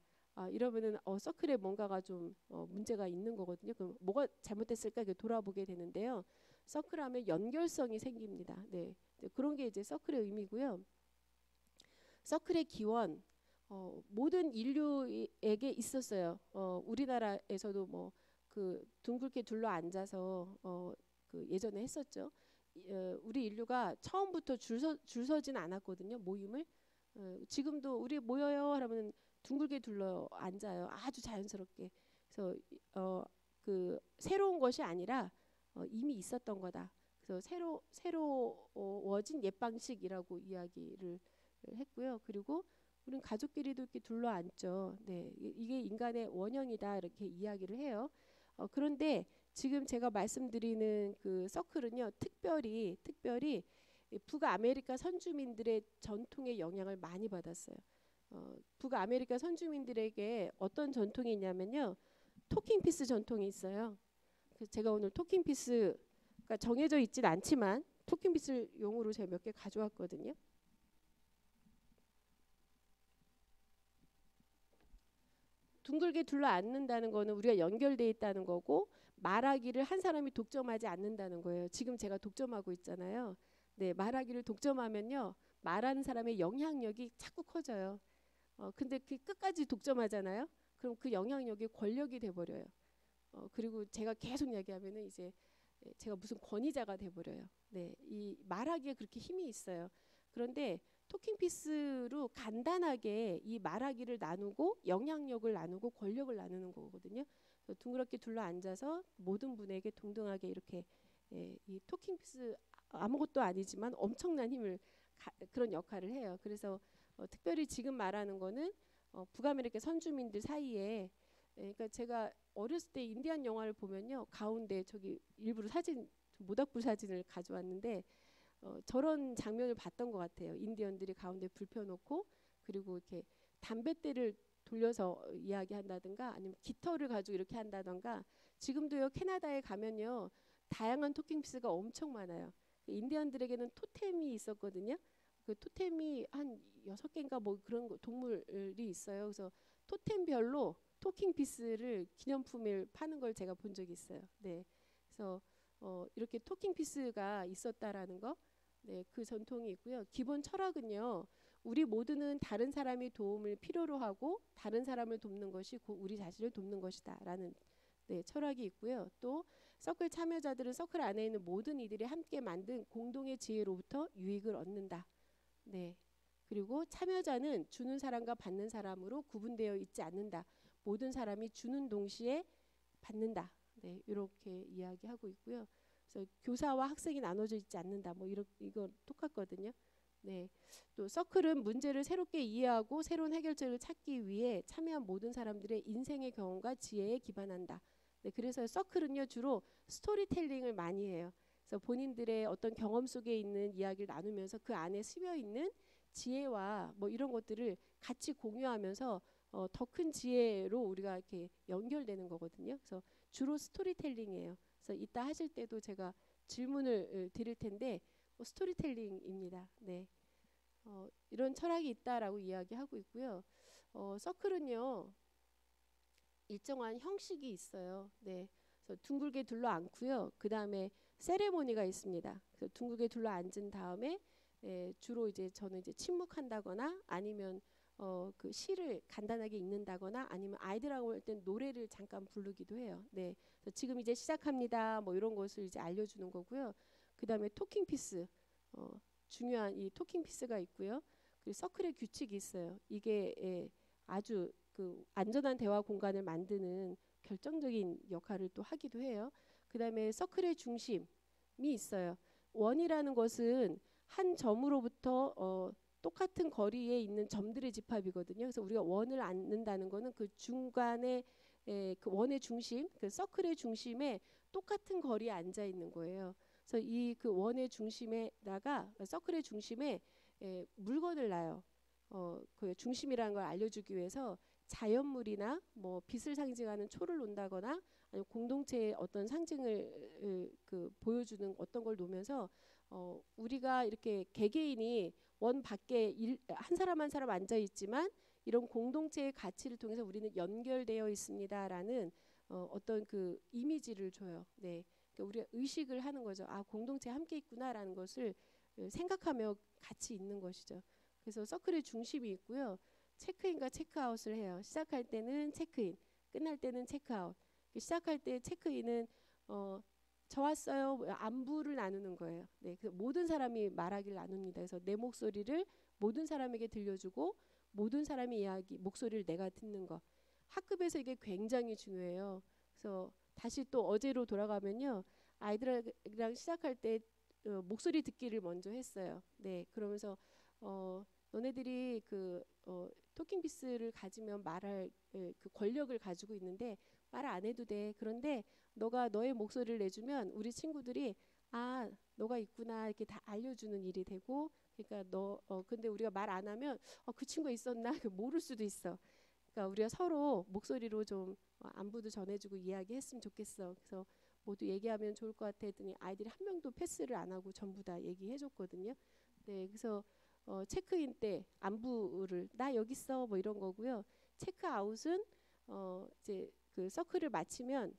이러면은 서클에 뭔가가 좀 문제가 있는 거거든요. 그럼 뭐가 잘못됐을까 이렇게 돌아보게 되는데요. 서클하면 연결성이 생깁니다. 네, 그런 게 이제 서클의 의미고요. 서클의 기원 모든 인류에게 있었어요. 우리나라에서도 뭐 그 둥글게 둘러 앉아서 그 예전에 했었죠. 우리 인류가 처음부터 줄 서진 않았거든요. 모임을. 지금도 우리 모여요 하면 둥글게 둘러 앉아요. 아주 자연스럽게. 그래서 그 새로운 것이 아니라 이미 있었던 거다. 그래서 새로워진 옛 방식이라고 이야기를 했고요. 그리고 우리는 가족끼리도 이렇게 둘러 앉죠. 네, 이게 인간의 원형이다 이렇게 이야기를 해요. 그런데 지금 제가 말씀드리는 그 서클은요, 특별히 북아메리카 선주민들의 전통의 영향을 많이 받았어요. 북아메리카 선주민들에게 어떤 전통이 있냐면요, 토킹피스 전통이 있어요. 그래서 제가 오늘 토킹피스가 정해져 있진 않지만 토킹피스 용어로 제가 몇 개 가져왔거든요. 둥글게 둘러 앉는다는 거는 우리가 연결돼 있다는 거고, 말하기를 한 사람이 독점하지 않는다는 거예요. 지금 제가 독점하고 있잖아요. 네, 말하기를 독점하면요, 말하는 사람의 영향력이 자꾸 커져요. 근데 그 끝까지 독점하잖아요. 그럼 그 영향력이 권력이 돼버려요. 그리고 제가 계속 얘기하면은 이제 제가 무슨 권위자가 돼버려요. 네, 이 말하기에 그렇게 힘이 있어요. 그런데 토킹피스로 간단하게 이 말하기를 나누고 영향력을 나누고 권력을 나누는 거거든요. 둥그렇게 둘러 앉아서 모든 분에게 동등하게 이렇게 이 토킹피스 아무것도 아니지만 엄청난 힘을 그런 역할을 해요. 그래서 특별히 지금 말하는 거는 북아메리카 선주민들 사이에 그러니까 제가 어렸을 때 인디안 영화를 보면요, 가운데 저기 일부러 사진 모닥불 사진을 가져왔는데 저런 장면을 봤던 것 같아요. 인디언들이 가운데 불 펴놓고 그리고 이렇게 담뱃대를 돌려서 이야기한다든가 아니면 깃털을 가지고 이렇게 한다든가. 지금도요, 캐나다에 가면요, 다양한 토킹피스가 엄청 많아요. 인디언들에게는 토템이 있었거든요. 그 토템이 한 6개인가 뭐 그런 동물이 있어요. 그래서 토템별로 토킹피스를 기념품을 파는 걸 제가 본 적이 있어요. 네, 그래서 이렇게 토킹피스가 있었다라는 거, 네, 그 전통이 있고요. 기본 철학은요, 우리 모두는 다른 사람의 도움을 필요로 하고 다른 사람을 돕는 것이 곧 우리 자신을 돕는 것이다라는 네, 철학이 있고요. 또 서클 참여자들은 서클 안에 있는 모든 이들이 함께 만든 공동의 지혜로부터 유익을 얻는다. 네. 그리고 참여자는 주는 사람과 받는 사람으로 구분되어 있지 않는다. 모든 사람이 주는 동시에 받는다. 네, 이렇게 이야기하고 있고요. 그래서 교사와 학생이 나눠져 있지 않는다. 뭐 이거 똑같거든요. 네. 또 서클은 문제를 새롭게 이해하고 새로운 해결책을 찾기 위해 참여한 모든 사람들의 인생의 경험과 지혜에 기반한다. 네, 그래서 서클은요, 주로 스토리텔링을 많이 해요. 그래서 본인들의 어떤 경험 속에 있는 이야기를 나누면서 그 안에 스며 있는 지혜와 뭐 이런 것들을 같이 공유하면서 더 큰 지혜로 우리가 이렇게 연결되는 거거든요. 그래서 주로 스토리텔링이에요. 그래서 이따 하실 때도 제가 질문을 드릴 텐데 스토리텔링입니다. 네, 이런 철학이 있다라고 이야기하고 있고요. 서클은요, 일정한 형식이 있어요. 네, 그래서 둥글게 둘러 앉고요. 그 다음에 세레모니가 있습니다. 그래서 둥글게 둘러 앉은 다음에 주로 이제 저는 이제 침묵한다거나 아니면 그 시를 간단하게 읽는다거나 아니면 아이들하고 할 땐 노래를 잠깐 부르기도 해요. 네, 그래서 지금 이제 시작합니다. 뭐 이런 것을 이제 알려주는 거고요. 그 다음에 토킹 피스, 중요한 이 토킹 피스가 있고요. 그리고 서클의 규칙이 있어요. 이게 아주 그 안전한 대화 공간을 만드는 결정적인 역할을 또 하기도 해요. 그 다음에 서클의 중심이 있어요. 원이라는 것은 한 점으로부터 똑같은 거리에 있는 점들의 집합이거든요. 그래서 우리가 원을 안는다는 거는 그 중간에 그 원의 중심, 그 서클의 중심에 똑같은 거리에 앉아 있는 거예요. 그래서 이 그 원의 중심에다가 서클의 중심에 물건을 놔요. 그 중심이라는 걸 알려주기 위해서 자연물이나 뭐 빛을 상징하는 초를 놓는다거나 아니면 공동체의 어떤 상징을 그 보여주는 어떤 걸 놓으면서 우리가 이렇게 개개인이 원 밖에 한 사람 한 사람 앉아 있지만 이런 공동체의 가치를 통해서 우리는 연결되어 있습니다라는 어떤 그 이미지를 줘요. 네, 그러니까 우리가 의식을 하는 거죠. 아, 공동체에 함께 있구나라는 것을 생각하며 같이 있는 것이죠. 그래서 서클의 중심이 있고요. 체크인과 체크아웃을 해요. 시작할 때는 체크인, 끝날 때는 체크아웃. 시작할 때 체크인은 저 왔어요. 안부를 나누는 거예요. 네, 그 모든 사람이 말하기를 나눕니다. 그래서 내 목소리를 모든 사람에게 들려주고 모든 사람의 이야기, 목소리를 내가 듣는 거. 학급에서 이게 굉장히 중요해요. 그래서 다시 또 어제로 돌아가면요. 아이들이랑 시작할 때 목소리 듣기를 먼저 했어요. 네, 그러면서 너네들이 그 토킹 비스를 가지면 말할 그 권력을 가지고 있는데 말 안 해도 돼. 그런데 너가 너의 목소리를 내주면 우리 친구들이 아, 너가 있구나 이렇게 다 알려주는 일이 되고, 그러니까 근데 우리가 말 안 하면 그 친구가 있었나 모를 수도 있어. 그러니까 우리가 서로 목소리로 좀 안부도 전해주고 이야기했으면 좋겠어. 그래서 모두 얘기하면 좋을 것 같아 했더니 아이들이 한 명도 패스를 안 하고 전부 다 얘기해줬거든요. 네, 그래서 체크인 때 안부를 나 여기 있어 뭐 이런 거고요. 체크아웃은 이제 그 서클을 마치면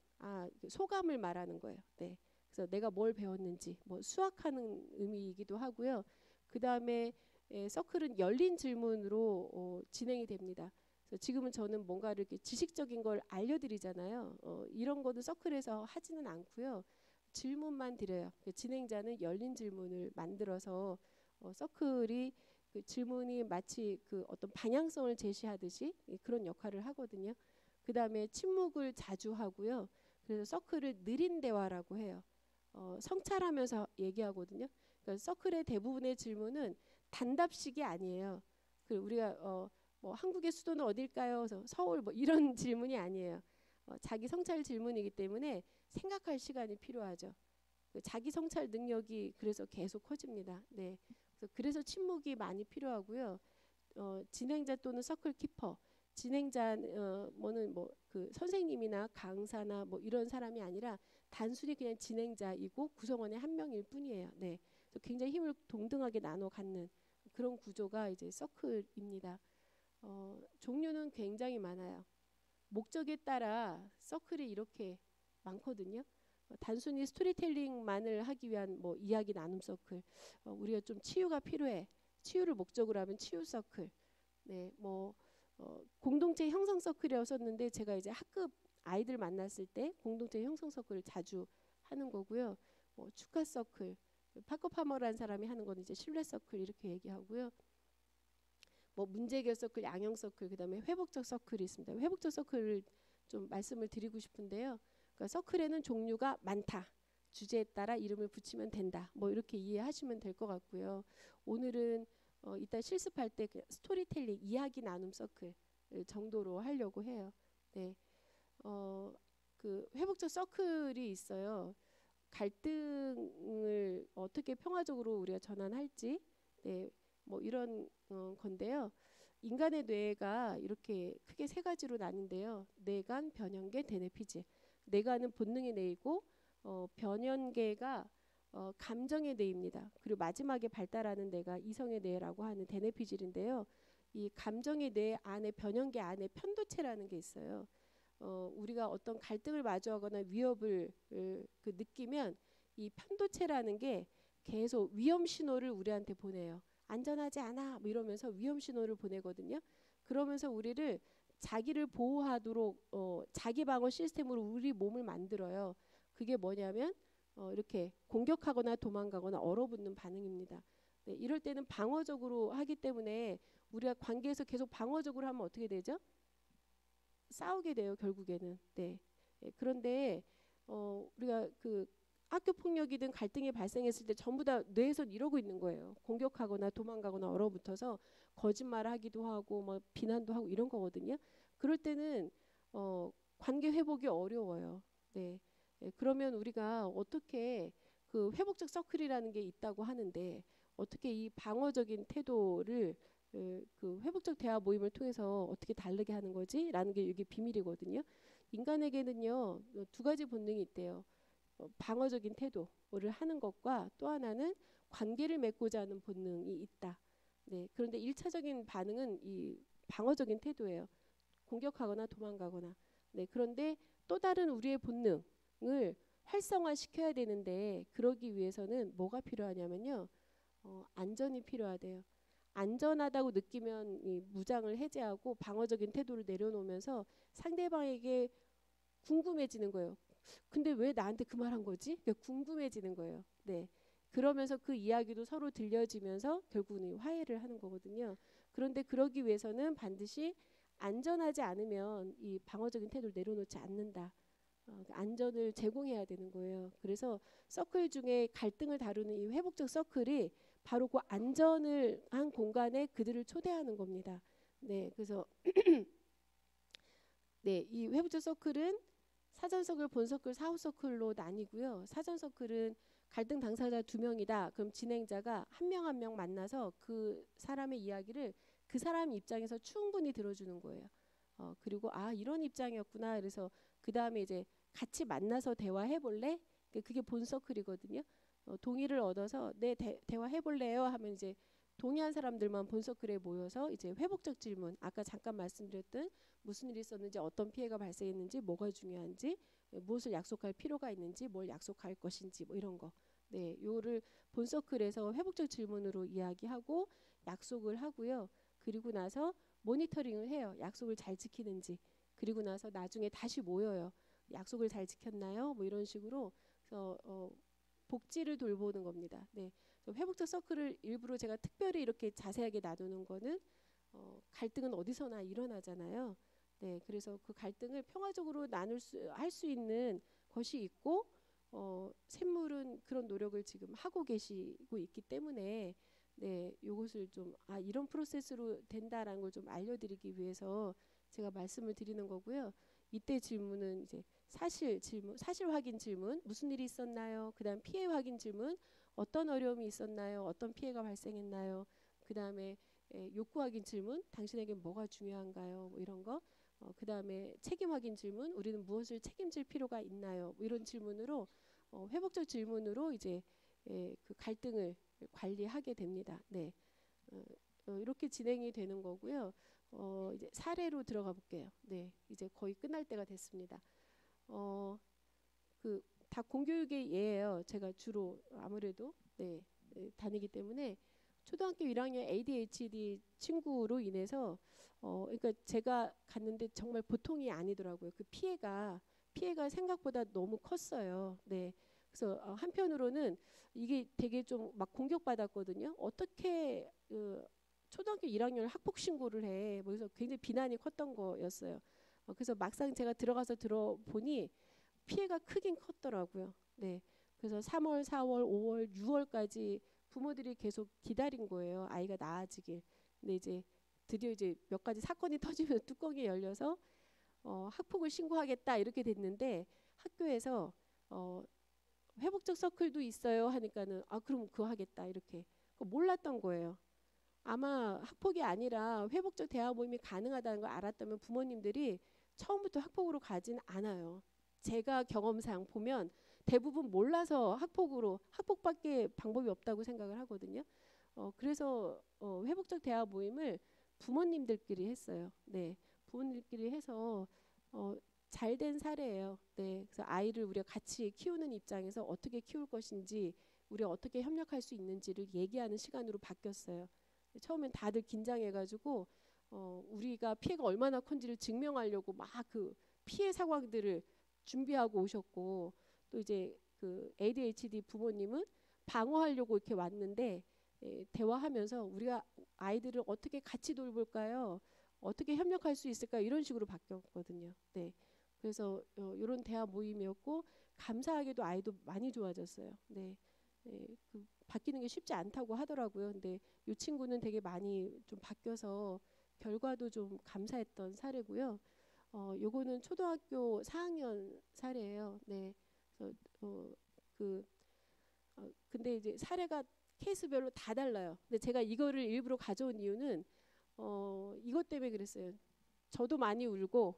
소감을 말하는 거예요. 네, 그래서 내가 뭘 배웠는지 뭐 수학하는 의미이기도 하고요. 그 다음에 서클은 열린 질문으로 진행이 됩니다. 그래서 지금은 저는 뭔가 이렇게 지식적인 걸 알려드리잖아요. 이런 거는 서클에서 하지는 않고요. 질문만 드려요. 진행자는 열린 질문을 만들어서 서클이 그 질문이 마치 그 어떤 방향성을 제시하듯이 그런 역할을 하거든요. 그 다음에 침묵을 자주 하고요. 그래서 서클을 느린 대화라고 해요. 성찰하면서 얘기하거든요. 그러니까 서클의 대부분의 질문은 단답식이 아니에요. 우리가 뭐 한국의 수도는 어딜까요? 그래서 서울 뭐 이런 질문이 아니에요. 자기 성찰 질문이기 때문에 생각할 시간이 필요하죠. 자기 성찰 능력이 그래서 계속 커집니다. 네. 그래서 침묵이 많이 필요하고요. 진행자 또는 서클 키퍼, 진행자 뭐는 뭐 그 선생님이나 강사나 뭐 이런 사람이 아니라 단순히 그냥 진행자이고 구성원의 한 명일 뿐이에요. 네. 그래서 굉장히 힘을 동등하게 나눠 갖는 그런 구조가 이제 서클입니다. 종류는 굉장히 많아요. 목적에 따라 서클이 이렇게 많거든요. 단순히 스토리텔링만을 하기 위한 뭐 이야기 나눔 서클, 우리가 좀 치유가 필요해. 치유를 목적으로 하면 치유 서클. 네, 뭐 공동체 형성 서클이라고 썼는데 제가 이제 학급 아이들 만났을 때 공동체 형성 서클을 자주 하는 거고요. 축하 서클, 파커 파머라는 사람이 하는 건 이제 신뢰 서클 이렇게 얘기하고요. 뭐 문제 해결 서클, 양형 서클, 그다음에 회복적 서클이 있습니다. 회복적 서클을 좀 말씀을 드리고 싶은데요. 그러니까 서클에는 종류가 많다. 주제에 따라 이름을 붙이면 된다. 뭐 이렇게 이해하시면 될 것 같고요. 오늘은 이따 실습할 때 스토리텔링, 이야기 나눔 서클 정도로 하려고 해요. 네, 그 회복적 서클이 있어요. 갈등을 어떻게 평화적으로 우리가 전환할지, 네, 뭐 이런 건데요. 인간의 뇌가 이렇게 크게 세 가지로 나뉜데요. 뇌간, 변형계, 대뇌피질. 뇌간은 본능의 뇌이고 변형계가 감정의 뇌입니다. 그리고 마지막에 발달하는 뇌가 이성의 뇌라고 하는 대뇌피질인데요. 이 감정의 뇌 안에 변형계 안에 편도체라는 게 있어요. 우리가 어떤 갈등을 마주하거나 위협을 그 느끼면 이 편도체라는 게 계속 위험 신호를 우리한테 보내요. 안전하지 않아 뭐 이러면서 위험 신호를 보내거든요. 그러면서 우리를 자기를 보호하도록 자기 방어 시스템으로 우리 몸을 만들어요. 그게 뭐냐면 이렇게 공격하거나 도망가거나 얼어붙는 반응입니다. 네, 이럴 때는 방어적으로 하기 때문에 우리가 관계에서 계속 방어적으로 하면 어떻게 되죠? 싸우게 돼요, 결국에는. 네. 네, 그런데 우리가 그 학교 폭력이든 갈등이 발생했을 때 전부 다 뇌에선 이러고 있는 거예요. 공격하거나 도망가거나 얼어붙어서 거짓말하기도 하고 뭐 비난도 하고 이런 거거든요. 그럴 때는 관계 회복이 어려워요. 네. 그러면 우리가 어떻게 그 회복적 서클이라는 게 있다고 하는데 어떻게 이 방어적인 태도를 그 회복적 대화 모임을 통해서 어떻게 다르게 하는 거지라는 게 이게 비밀이거든요. 인간에게는요 두 가지 본능이 있대요. 방어적인 태도를 하는 것과 또 하나는 관계를 맺고자 하는 본능이 있다. 네, 그런데 1차적인 반응은 이 방어적인 태도예요. 공격하거나 도망가거나. 네, 그런데 또 다른 우리의 본능을 활성화시켜야 되는데 그러기 위해서는 뭐가 필요하냐면요. 안전이 필요하대요. 안전하다고 느끼면 이 무장을 해제하고 방어적인 태도를 내려놓으면서 상대방에게 궁금해지는 거예요. 근데 왜 나한테 그 말 한 거지? 궁금해지는 거예요. 네. 그러면서 그 이야기도 서로 들려지면서 결국은 화해를 하는 거거든요. 그런데 그러기 위해서는 반드시 안전하지 않으면 이 방어적인 태도를 내려놓지 않는다. 안전을 제공해야 되는 거예요. 그래서 서클 중에 갈등을 다루는 이 회복적 서클이 바로 그 안전을 한 공간에 그들을 초대하는 겁니다. 네, 그래서 네, 이 회복적 서클은 사전 서클, 본 서클, 사후 서클로 나뉘고요. 사전 서클은 갈등 당사자 2명이다. 그럼 진행자가 한 명 한 명 만나서 그 사람의 이야기를 그 사람 입장에서 충분히 들어주는 거예요. 그리고 아 이런 입장이었구나. 그래서 그 다음에 이제 같이 만나서 대화해 볼래? 그게 본 서클이거든요. 동의를 얻어서 네 대화해 볼래요? 하면 이제 동의한 사람들만 본 서클에 모여서 이제 회복적 질문, 아까 잠깐 말씀드렸던 무슨 일이 있었는지, 어떤 피해가 발생했는지, 뭐가 중요한지, 무엇을 약속할 필요가 있는지, 뭘 약속할 것인지, 뭐 이런 거. 네, 요를 본 서클에서 회복적 질문으로 이야기하고 약속을 하고요. 그리고 나서 모니터링을 해요. 약속을 잘 지키는지. 그리고 나서 나중에 다시 모여요. 약속을 잘 지켰나요? 뭐 이런 식으로. 그래서 복지를 돌보는 겁니다. 네, 회복적 서클을 일부러 제가 특별히 이렇게 자세하게 놔두는 거는 갈등은 어디서나 일어나잖아요. 네, 그래서 그 갈등을 평화적으로 할 수 있는 것이 있고 샘물은 그런 노력을 지금 하고 계시고 있기 때문에 네, 요것을 좀 이런 프로세스로 된다라는 걸 좀 알려드리기 위해서 제가 말씀을 드리는 거고요. 이때 질문은 이제 사실 질문, 사실 확인 질문, 무슨 일이 있었나요? 그다음 피해 확인 질문, 어떤 어려움이 있었나요? 어떤 피해가 발생했나요? 그다음에 욕구 확인 질문, 당신에게 뭐가 중요한가요? 뭐 이런 거. 그다음에 책임 확인 질문, 우리는 무엇을 책임질 필요가 있나요? 뭐 이런 질문으로 회복적 질문으로 이제 그 갈등을 관리하게 됩니다. 네, 이렇게 진행이 되는 거고요. 이제 사례로 들어가 볼게요. 네, 이제 거의 끝날 때가 됐습니다. 그 다 공교육의 예예요. 제가 주로 아무래도 네, 다니기 때문에 초등학교 1학년 ADHD 친구로 인해서 그러니까 제가 갔는데 정말 보통이 아니더라고요. 그 피해가 생각보다 너무 컸어요. 네. 그래서 한편으로는 이게 되게 좀 막 공격받았거든요. 어떻게 초등학교 1학년을 학폭 신고를 해. 뭐 그래서 굉장히 비난이 컸던 거였어요. 그래서 막상 제가 들어가서 들어보니 피해가 크긴 컸더라고요. 네. 그래서 3월, 4월, 5월, 6월까지 부모들이 계속 기다린 거예요. 아이가 나아지길. 근데 이제 드디어 이제 몇 가지 사건이 터지면 뚜껑이 열려서 학폭을 신고하겠다 이렇게 됐는데 학교에서 회복적 서클도 있어요 하니까는 그럼 그거 하겠다 이렇게 몰랐던 거예요. 아마 학폭이 아니라 회복적 대화 모임이 가능하다는 걸 알았다면 부모님들이 처음부터 학폭으로 가진 않아요. 제가 경험상 보면 대부분 몰라서 학폭밖에 방법이 없다고 생각을 하거든요. 그래서 회복적 대화 모임을 부모님들끼리 했어요. 네, 부모님들끼리 해서 잘된 사례예요. 네, 그래서 아이를 우리가 같이 키우는 입장에서 어떻게 키울 것인지, 우리가 어떻게 협력할 수 있는지를 얘기하는 시간으로 바뀌었어요. 처음엔 다들 긴장해가지고 우리가 피해가 얼마나 큰지를 증명하려고 막 그 피해 상황들을 준비하고 오셨고, 또 이제 그 ADHD 부모님은 방어하려고 이렇게 왔는데 대화하면서 우리가 아이들을 어떻게 같이 돌볼까요? 어떻게 협력할 수 있을까? 이런 식으로 바뀌었거든요. 네. 그래서 이런 대화 모임이었고 감사하게도 아이도 많이 좋아졌어요. 네, 그 바뀌는 게 쉽지 않다고 하더라고요. 근데 이 친구는 되게 많이 좀 바뀌어서 결과도 좀 감사했던 사례고요. 요거는 초등학교 4학년 사례예요. 네, 그래서 그 근데 이제 사례가 케이스별로 다 달라요. 근데 제가 이거를 일부러 가져온 이유는 이것 때문에 그랬어요. 저도 많이 울고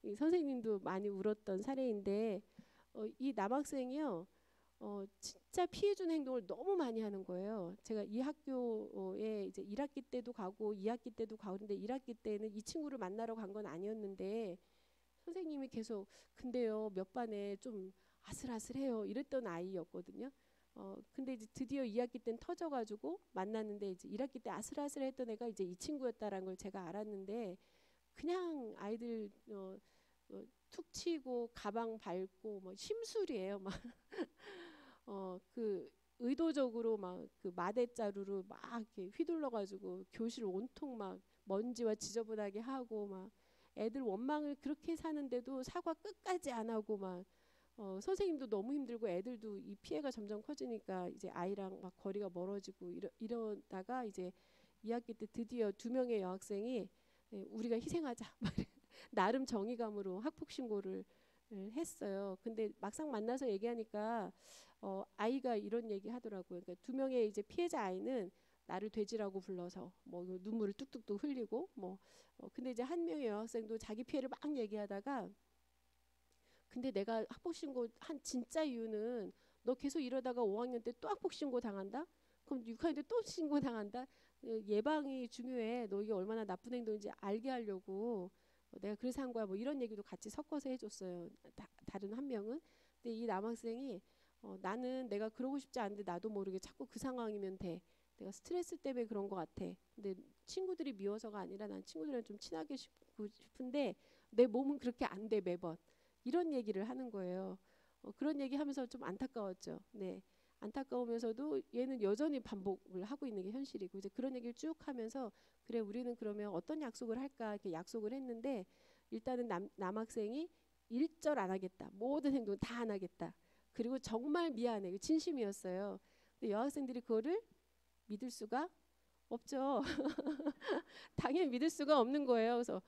이 선생님도 많이 울었던 사례인데 이 남학생이요. 진짜 피해준 행동을 너무 많이 하는 거예요. 제가 이 학교에 이제 1학기 때도 가고 2학기 때도 가고 근데 1학기 때는 이 친구를 만나러 간 건 아니었는데 선생님이 계속 근데요 몇 반에 좀 아슬아슬해요 이랬던 아이였거든요. 근데 이제 드디어 2학기 때는 터져가지고 만났는데 이제 1학기 때 아슬아슬했던 애가 이제 이 친구였다라는 걸 제가 알았는데 그냥 아이들 툭 치고 가방 밟고 뭐 심술이에요. 막 그 의도적으로 막 그 마대자루로 막 이렇게 휘둘러가지고 교실 온통 막 먼지와 지저분하게 하고 막 애들 원망을 그렇게 사는데도 사과 끝까지 안 하고 막 선생님도 너무 힘들고 애들도 이 피해가 점점 커지니까 이제 아이랑 막 거리가 멀어지고 이러다가 이제 2학기 때 드디어 2명의 여학생이 우리가 희생하자 나름 정의감으로 학폭 신고를 했어요. 근데 막상 만나서 얘기하니까 아이가 이런 얘기 하더라고요. 그러니까 2명의 이제 피해자 아이는 나를 돼지라고 불러서 뭐 눈물을 뚝뚝뚝 흘리고 뭐 근데 이제 한 명의 여학생도 자기 피해를 막 얘기하다가 근데 내가 학폭 신고 한 진짜 이유는 너 계속 이러다가 5학년 때 또 학폭 신고 당한다? 그럼 6학년 때 또 신고 당한다? 예방이 중요해. 너 이게 얼마나 나쁜 행동인지 알게 하려고 내가 그래서 한 거야. 뭐 이런 얘기도 같이 섞어서 해줬어요. 다른 한 명은. 근데 이 남학생이 나는 내가 그러고 싶지 않은데 나도 모르게 자꾸 그 상황이면 돼. 내가 스트레스 때문에 그런 것 같아. 근데 친구들이 미워서가 아니라 난 친구들이랑 좀 친하게 싶은데 내 몸은 그렇게 안 돼 매번. 이런 얘기를 하는 거예요. 그런 얘기하면서 좀 안타까웠죠. 네, 안타까우면서도 얘는 여전히 반복을 하고 있는 게 현실이고 이제 그런 얘기를 쭉 하면서 그래 우리는 그러면 어떤 약속을 할까 이렇게 약속을 했는데 일단은 남학생이 일절 안 하겠다. 모든 행동 다 안 하겠다. 그리고 정말 미안해. 진심이었어요. 근데 여학생들이 그거를 믿을 수가 없죠. 당연히 믿을 수가 없는 거예요. 그래서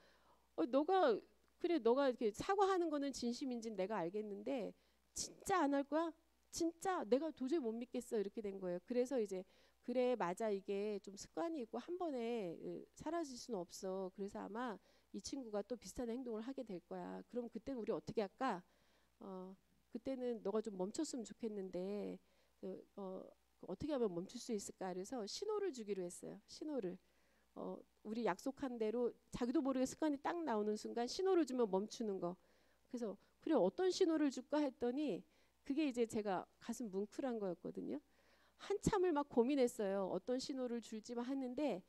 너가 그래 너가 이렇게 사과하는 거는 진심인지 내가 알겠는데 진짜 안 할 거야? 진짜 내가 도저히 못 믿겠어 이렇게 된 거예요. 그래서 이제 그래 맞아 이게 좀 습관이 있고 한 번에 사라질 수는 없어. 그래서 아마 이 친구가 또 비슷한 행동을 하게 될 거야. 그럼 그때는 우리 어떻게 할까? 그때는 너가 좀 멈췄으면 좋겠는데 어떻게 하면 멈출 수 있을까? 그래서 신호를 주기로 했어요. 신호를. 우리 약속한 대로 자기도 모르게 습관이 딱 나오는 순간 신호를 주면 멈추는 거. 그래서 그래 어떤 신호를 줄까 했더니 그게 이제 제가 가슴 뭉클한 거였거든요. 한참을 막 고민했어요. 어떤 신호를 줄지만 했는데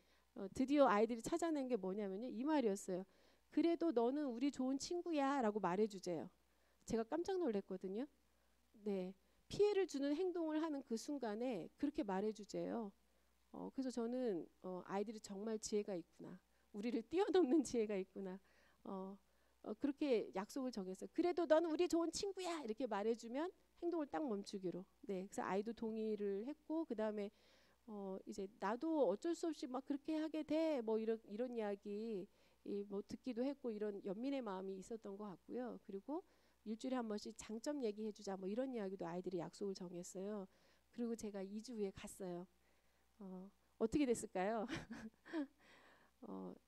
드디어 아이들이 찾아낸 게 뭐냐면요. 이 말이었어요. 그래도 너는 우리 좋은 친구야 라고 말해주재요. 제가 깜짝 놀랐거든요. 네, 피해를 주는 행동을 하는 그 순간에 그렇게 말해주재요. 그래서 저는 아이들이 정말 지혜가 있구나. 우리를 뛰어넘는 지혜가 있구나. 그렇게 약속을 정했어요. 그래도 넌 우리 좋은 친구야 이렇게 말해주면 행동을 딱 멈추기로. 네, 그래서 아이도 동의를 했고 그 다음에 이제 나도 어쩔 수 없이 막 그렇게 하게 돼. 뭐 이런 이야기 뭐 듣기도 했고 이런 연민의 마음이 있었던 것 같고요. 그리고 일주일에 한 번씩 장점 얘기해주자 뭐 이런 이야기도 아이들이 약속을 정했어요. 그리고 제가 2주 후에 갔어요. 어떻게 됐을까요?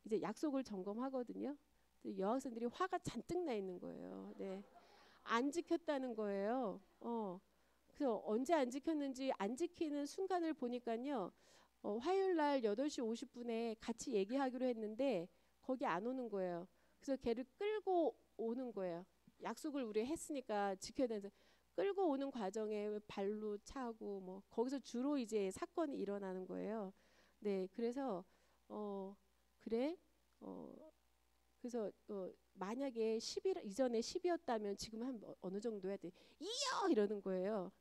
이제 약속을 점검하거든요. 여학생들이 화가 잔뜩 나 있는 거예요. 네, 안 지켰다는 거예요. 그래서 언제 안 지켰는지 안 지키는 순간을 보니까요. 화요일 날 8시 50분에 같이 얘기하기로 했는데 거기 안 오는 거예요. 그래서 걔를 끌고 오는 거예요. 약속을 우리 했으니까 지켜야 되는데 끌고 오는 과정에 발로 차고 뭐 거기서 주로 이제 사건이 일어나는 거예요. 네, 그래서 그래 그래서 만약에 10일 이전에 10이었다면 지금 한 어느 정도 해야 돼? 2요 이러는 거예요.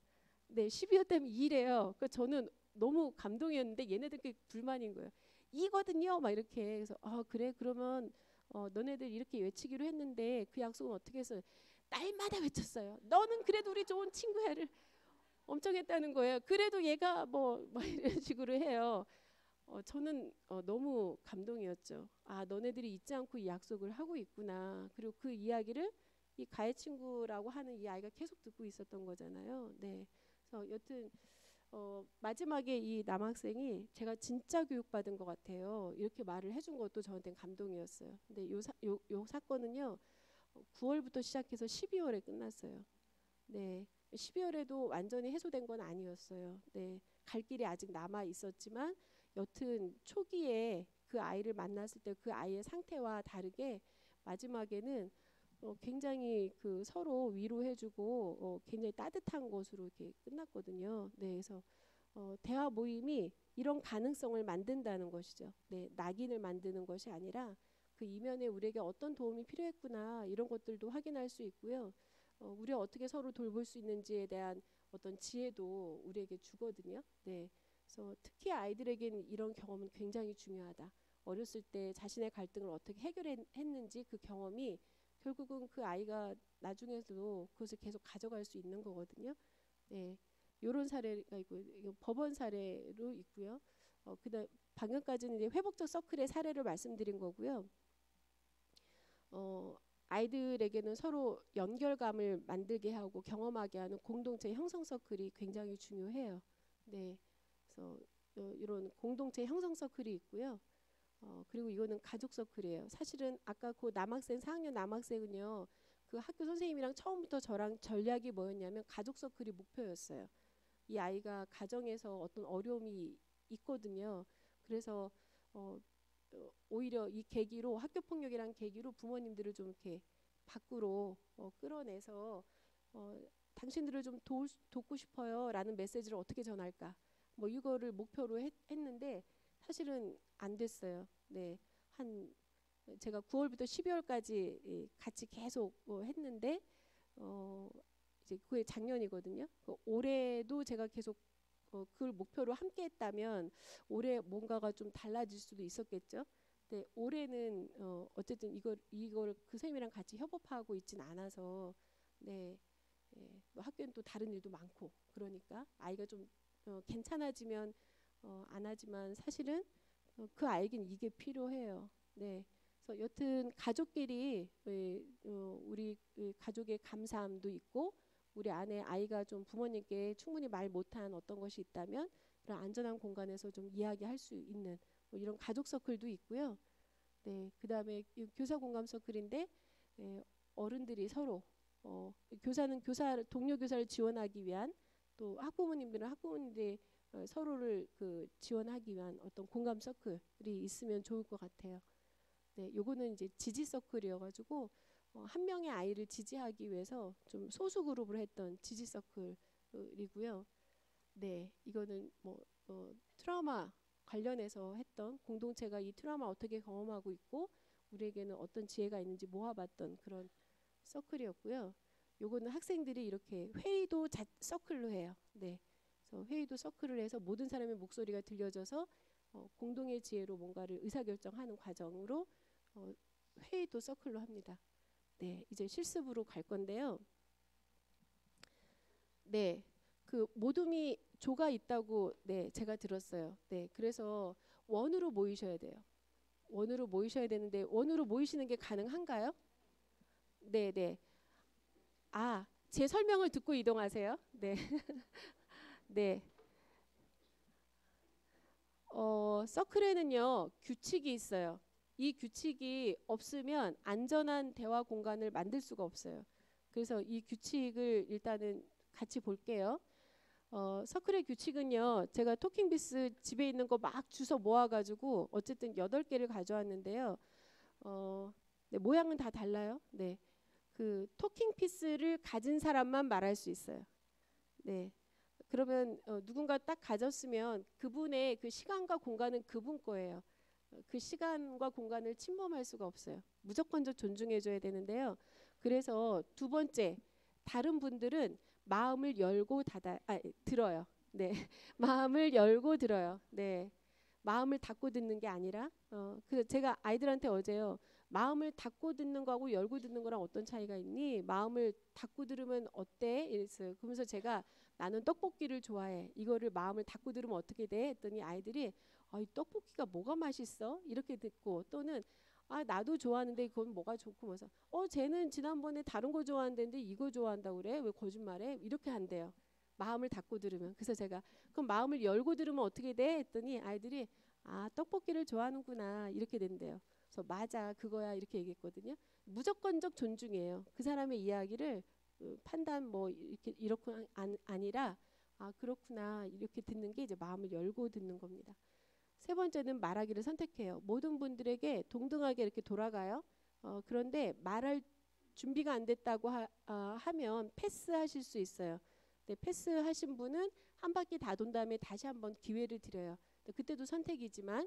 네, 10이었다면 2래요. 그 저는 너무 감동이었는데 얘네들 그 불만인 거예요. 2거든요. 막 이렇게. 그래서 그래 그러면 너네들 이렇게 외치기로 했는데 그 약속은 어떻게 해서 날마다 외쳤어요. 너는 그래도 우리 좋은 친구야를 엄청 했다는 거예요. 그래도 얘가 뭐 이런 식으로 해요. 저는 너무 감동이었죠. 아, 너네들이 잊지 않고 이 약속을 하고 있구나. 그리고 그 이야기를 이 가해 친구라고 하는 이 아이가 계속 듣고 있었던 거잖아요. 네. 그래서 여튼 마지막에 이 남학생이 제가 진짜 교육받은 것 같아요. 이렇게 말을 해준 것도 저한테는 감동이었어요. 근데 요 사건은요, 9월부터 시작해서 12월에 끝났어요. 네. 12월에도 완전히 해소된 건 아니었어요. 네. 갈 길이 아직 남아 있었지만 여튼 초기에 그 아이를 만났을 때 그 아이의 상태와 다르게 마지막에는 굉장히 그 서로 위로해주고 굉장히 따뜻한 것으로 이렇게 끝났거든요. 네, 그래서 대화 모임이 이런 가능성을 만든다는 것이죠. 네, 낙인을 만드는 것이 아니라 그 이면에 우리에게 어떤 도움이 필요했구나 이런 것들도 확인할 수 있고요. 우리가 어떻게 서로 돌볼 수 있는지에 대한 어떤 지혜도 우리에게 주거든요. 네, 그래서 특히 아이들에게는 이런 경험은 굉장히 중요하다. 어렸을 때 자신의 갈등을 어떻게 해결했는지 그 경험이 결국은 그 아이가 나중에도 그것을 계속 가져갈 수 있는 거거든요. 네, 이런 사례가 있고 이거 법원 사례로 있고요. 그다음 방금까지는 이제 회복적 서클의 사례를 말씀드린 거고요. 어, 아이들에게는 서로 연결감을 만들게 하고 경험하게 하는 공동체 형성 서클이 굉장히 중요해요. 네, 그래서 이런 공동체 형성 서클이 있고요. 그리고 이거는 가족 서클이에요. 사실은 아까 그 남학생 4학년 남학생은요. 그 학교 선생님이랑 처음부터 저랑 전략이 뭐였냐면 가족 서클이 목표였어요. 이 아이가 가정에서 어떤 어려움이 있거든요. 그래서 오히려 이 계기로 학교 폭력이란 계기로 부모님들을 좀 이렇게 밖으로 끌어내서 당신들을 좀 돕고 싶어요라는 메시지를 어떻게 전할까? 뭐 이거를 목표로 했는데 사실은 안 됐어요. 네, 한 제가 9월부터 12월까지 같이 계속 했는데 이제 그게 작년이거든요. 올해도 제가 계속 그걸 목표로 함께 했다면 올해 뭔가가 좀 달라질 수도 있었겠죠. 근데 올해는 어쨌든 이걸 그 선생님이랑 같이 협업하고 있진 않아서 네, 뭐 학교는 또 다른 일도 많고 그러니까 아이가 좀 괜찮아지면 안 하지만 사실은 그 아이에겐 이게 필요해요. 네. 그래서 여튼 가족끼리 우리 가족의 감사함도 있고 우리 안에 아이가 좀 부모님께 충분히 말 못한 어떤 것이 있다면 그런 안전한 공간에서 좀 이야기할 수 있는 뭐 이런 가족 서클도 있고요. 네, 그다음에 교사 공감 서클인데 어른들이 서로 교사는 동료 교사를 지원하기 위한 또 학부모님들은 학부모님들이 서로를 그 지원하기 위한 어떤 공감 서클이 있으면 좋을 것 같아요. 네, 요거는 이제 지지 서클이어가지고 한 명의 아이를 지지하기 위해서 좀 소수 그룹으로 했던 지지 서클이고요. 네, 이거는 뭐 트라우마 관련해서 했던 공동체가 이 트라우마 어떻게 경험하고 있고 우리에게는 어떤 지혜가 있는지 모아봤던 그런 서클이었고요. 요거는 학생들이 이렇게 회의도 서클로 해요. 네, 그래서 회의도 서클을 해서 모든 사람의 목소리가 들려져서 공동의 지혜로 뭔가를 의사결정하는 과정으로 회의도 서클로 합니다. 네, 이제 실습으로 갈 건데요. 네, 그 모둠이 조가 있다고 네 제가 들었어요. 네, 그래서 원으로 모이셔야 돼요. 원으로 모이셔야 되는데 원으로 모이시는 게 가능한가요? 네, 네. 아, 제 설명을 듣고 이동하세요. 네, 네. 서클에는요 규칙이 있어요. 이 규칙이 없으면 안전한 대화 공간을 만들 수가 없어요. 그래서 이 규칙을 일단은 같이 볼게요. 서클의 규칙은요. 제가 토킹비스 집에 있는 거 막 주워 모아가지고 어쨌든 8개를 가져왔는데요. 네, 모양은 다 달라요. 네, 그 토킹피스를 가진 사람만 말할 수 있어요. 네. 그러면 누군가 딱 가졌으면 그분의 그 시간과 공간은 그분 거예요. 그 시간과 공간을 침범할 수가 없어요. 무조건적 존중해줘야 되는데요. 그래서 두 번째, 다른 분들은 마음을 열고 들어요. 네, 마음을 열고 들어요. 네, 마음을 닫고 듣는 게 아니라 그래서 제가 아이들한테 어제요. 마음을 닫고 듣는 거하고 열고 듣는 거랑 어떤 차이가 있니? 마음을 닫고 들으면 어때? 이랬어요. 그러면서 제가 나는 떡볶이를 좋아해. 이거를 마음을 닫고 들으면 어떻게 돼? 했더니 아이들이 이 떡볶이가 뭐가 맛있어? 이렇게 듣고 또는 나도 좋아하는데 그건 뭐가 좋고 뭐서 쟤는 지난번에 다른 거 좋아한다는데 이거 좋아한다고 그래? 왜 거짓말해? 이렇게 한대요. 마음을 닫고 들으면. 그래서 제가 그럼 마음을 열고 들으면 어떻게 돼? 했더니 아이들이 떡볶이를 좋아하는구나 이렇게 된대요. 그래서 맞아 그거야 이렇게 얘기했거든요. 무조건적 존중이에요. 그 사람의 이야기를 판단 뭐 이렇게 이렇구나 아니라 그렇구나 이렇게 듣는 게 이제 마음을 열고 듣는 겁니다. 세 번째는 말하기를 선택해요. 모든 분들에게 동등하게 이렇게 돌아가요. 그런데 말할 준비가 안 됐다고 하면 패스하실 수 있어요. 네, 패스하신 분은 한 바퀴 다 돈 다음에 다시 한번 기회를 드려요. 그때도 선택이지만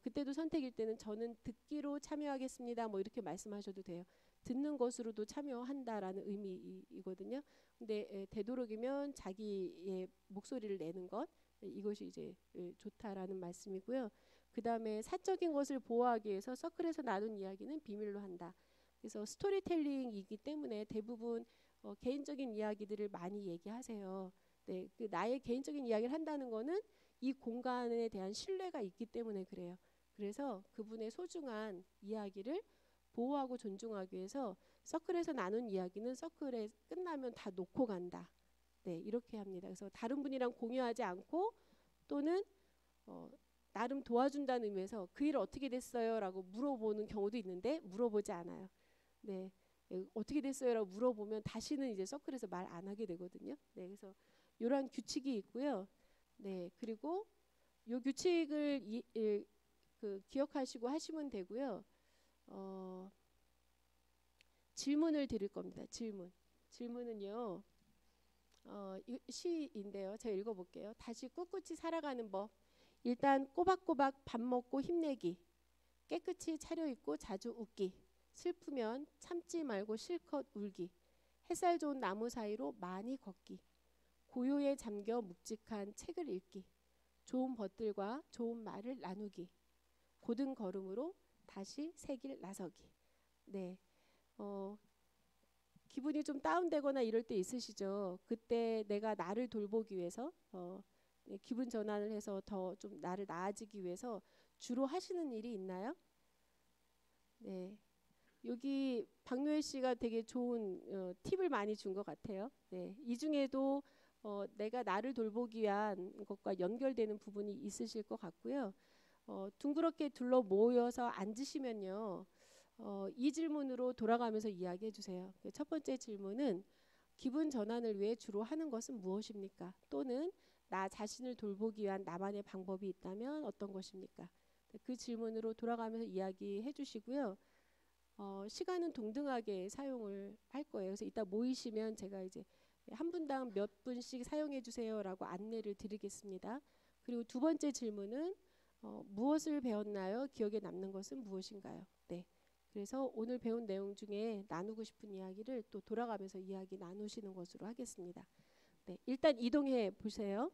그때도 선택일 때는 저는 듣기로 참여하겠습니다. 뭐 이렇게 말씀하셔도 돼요. 듣는 것으로도 참여한다라는 의미이거든요. 근데 되도록이면 자기의 목소리를 내는 것 이것이 이제 좋다라는 말씀이고요. 그 다음에 사적인 것을 보호하기 위해서 서클에서 나눈 이야기는 비밀로 한다. 그래서 스토리텔링이기 때문에 대부분 개인적인 이야기들을 많이 얘기하세요. 네, 그 나의 개인적인 이야기를 한다는 거는 이 공간에 대한 신뢰가 있기 때문에 그래요. 그래서 그분의 소중한 이야기를 보호하고 존중하기 위해서 서클에서 나눈 이야기는 서클에 끝나면 다 놓고 간다. 네, 이렇게 합니다. 그래서 다른 분이랑 공유하지 않고 또는 나름 도와준다는 의미에서 그 일 어떻게 됐어요? 라고 물어보는 경우도 있는데 물어보지 않아요. 네, 어떻게 됐어요? 라고 물어보면 다시는 이제 서클에서 말 안 하게 되거든요. 네, 그래서 이러한 규칙이 있고요. 네, 그리고 요 규칙을 기억하시고 하시면 되고요. 질문을 드릴 겁니다. 질문은요. 시인데요. 제가 읽어볼게요. 다시 꿋꿋이 살아가는 법. 일단 꼬박꼬박 밥 먹고 힘내기. 깨끗이 차려입고 자주 웃기. 슬프면 참지 말고 실컷 울기. 햇살 좋은 나무 사이로 많이 걷기. 고요에 잠겨 묵직한 책을 읽기. 좋은 벗들과 좋은 말을 나누기. 고든 걸음으로 다시 새 길 나서기. 네, 기분이 좀 다운되거나 이럴 때 있으시죠. 그때 내가 나를 돌보기 위해서 기분 전환을 해서 더 좀 나를 나아지기 위해서 주로 하시는 일이 있나요? 네, 여기 박노해 씨가 되게 좋은 팁을 많이 준 것 같아요. 네, 이 중에도 내가 나를 돌보기 위한 것과 연결되는 부분이 있으실 것 같고요. 둥그렇게 둘러 모여서 앉으시면요. 이 질문으로 돌아가면서 이야기해 주세요. 첫 번째 질문은 기분 전환을 위해 주로 하는 것은 무엇입니까? 또는 나 자신을 돌보기 위한 나만의 방법이 있다면 어떤 것입니까? 그 질문으로 돌아가면서 이야기해 주시고요. 시간은 동등하게 사용을 할 거예요. 그래서 이따 모이시면 제가 이제 한 분당 몇 분씩 사용해 주세요라고 안내를 드리겠습니다. 그리고 두 번째 질문은 무엇을 배웠나요? 기억에 남는 것은 무엇인가요? 네. 그래서 오늘 배운 내용 중에 나누고 싶은 이야기를 또 돌아가면서 이야기 나누시는 것으로 하겠습니다. 네. 일단 이동해 보세요.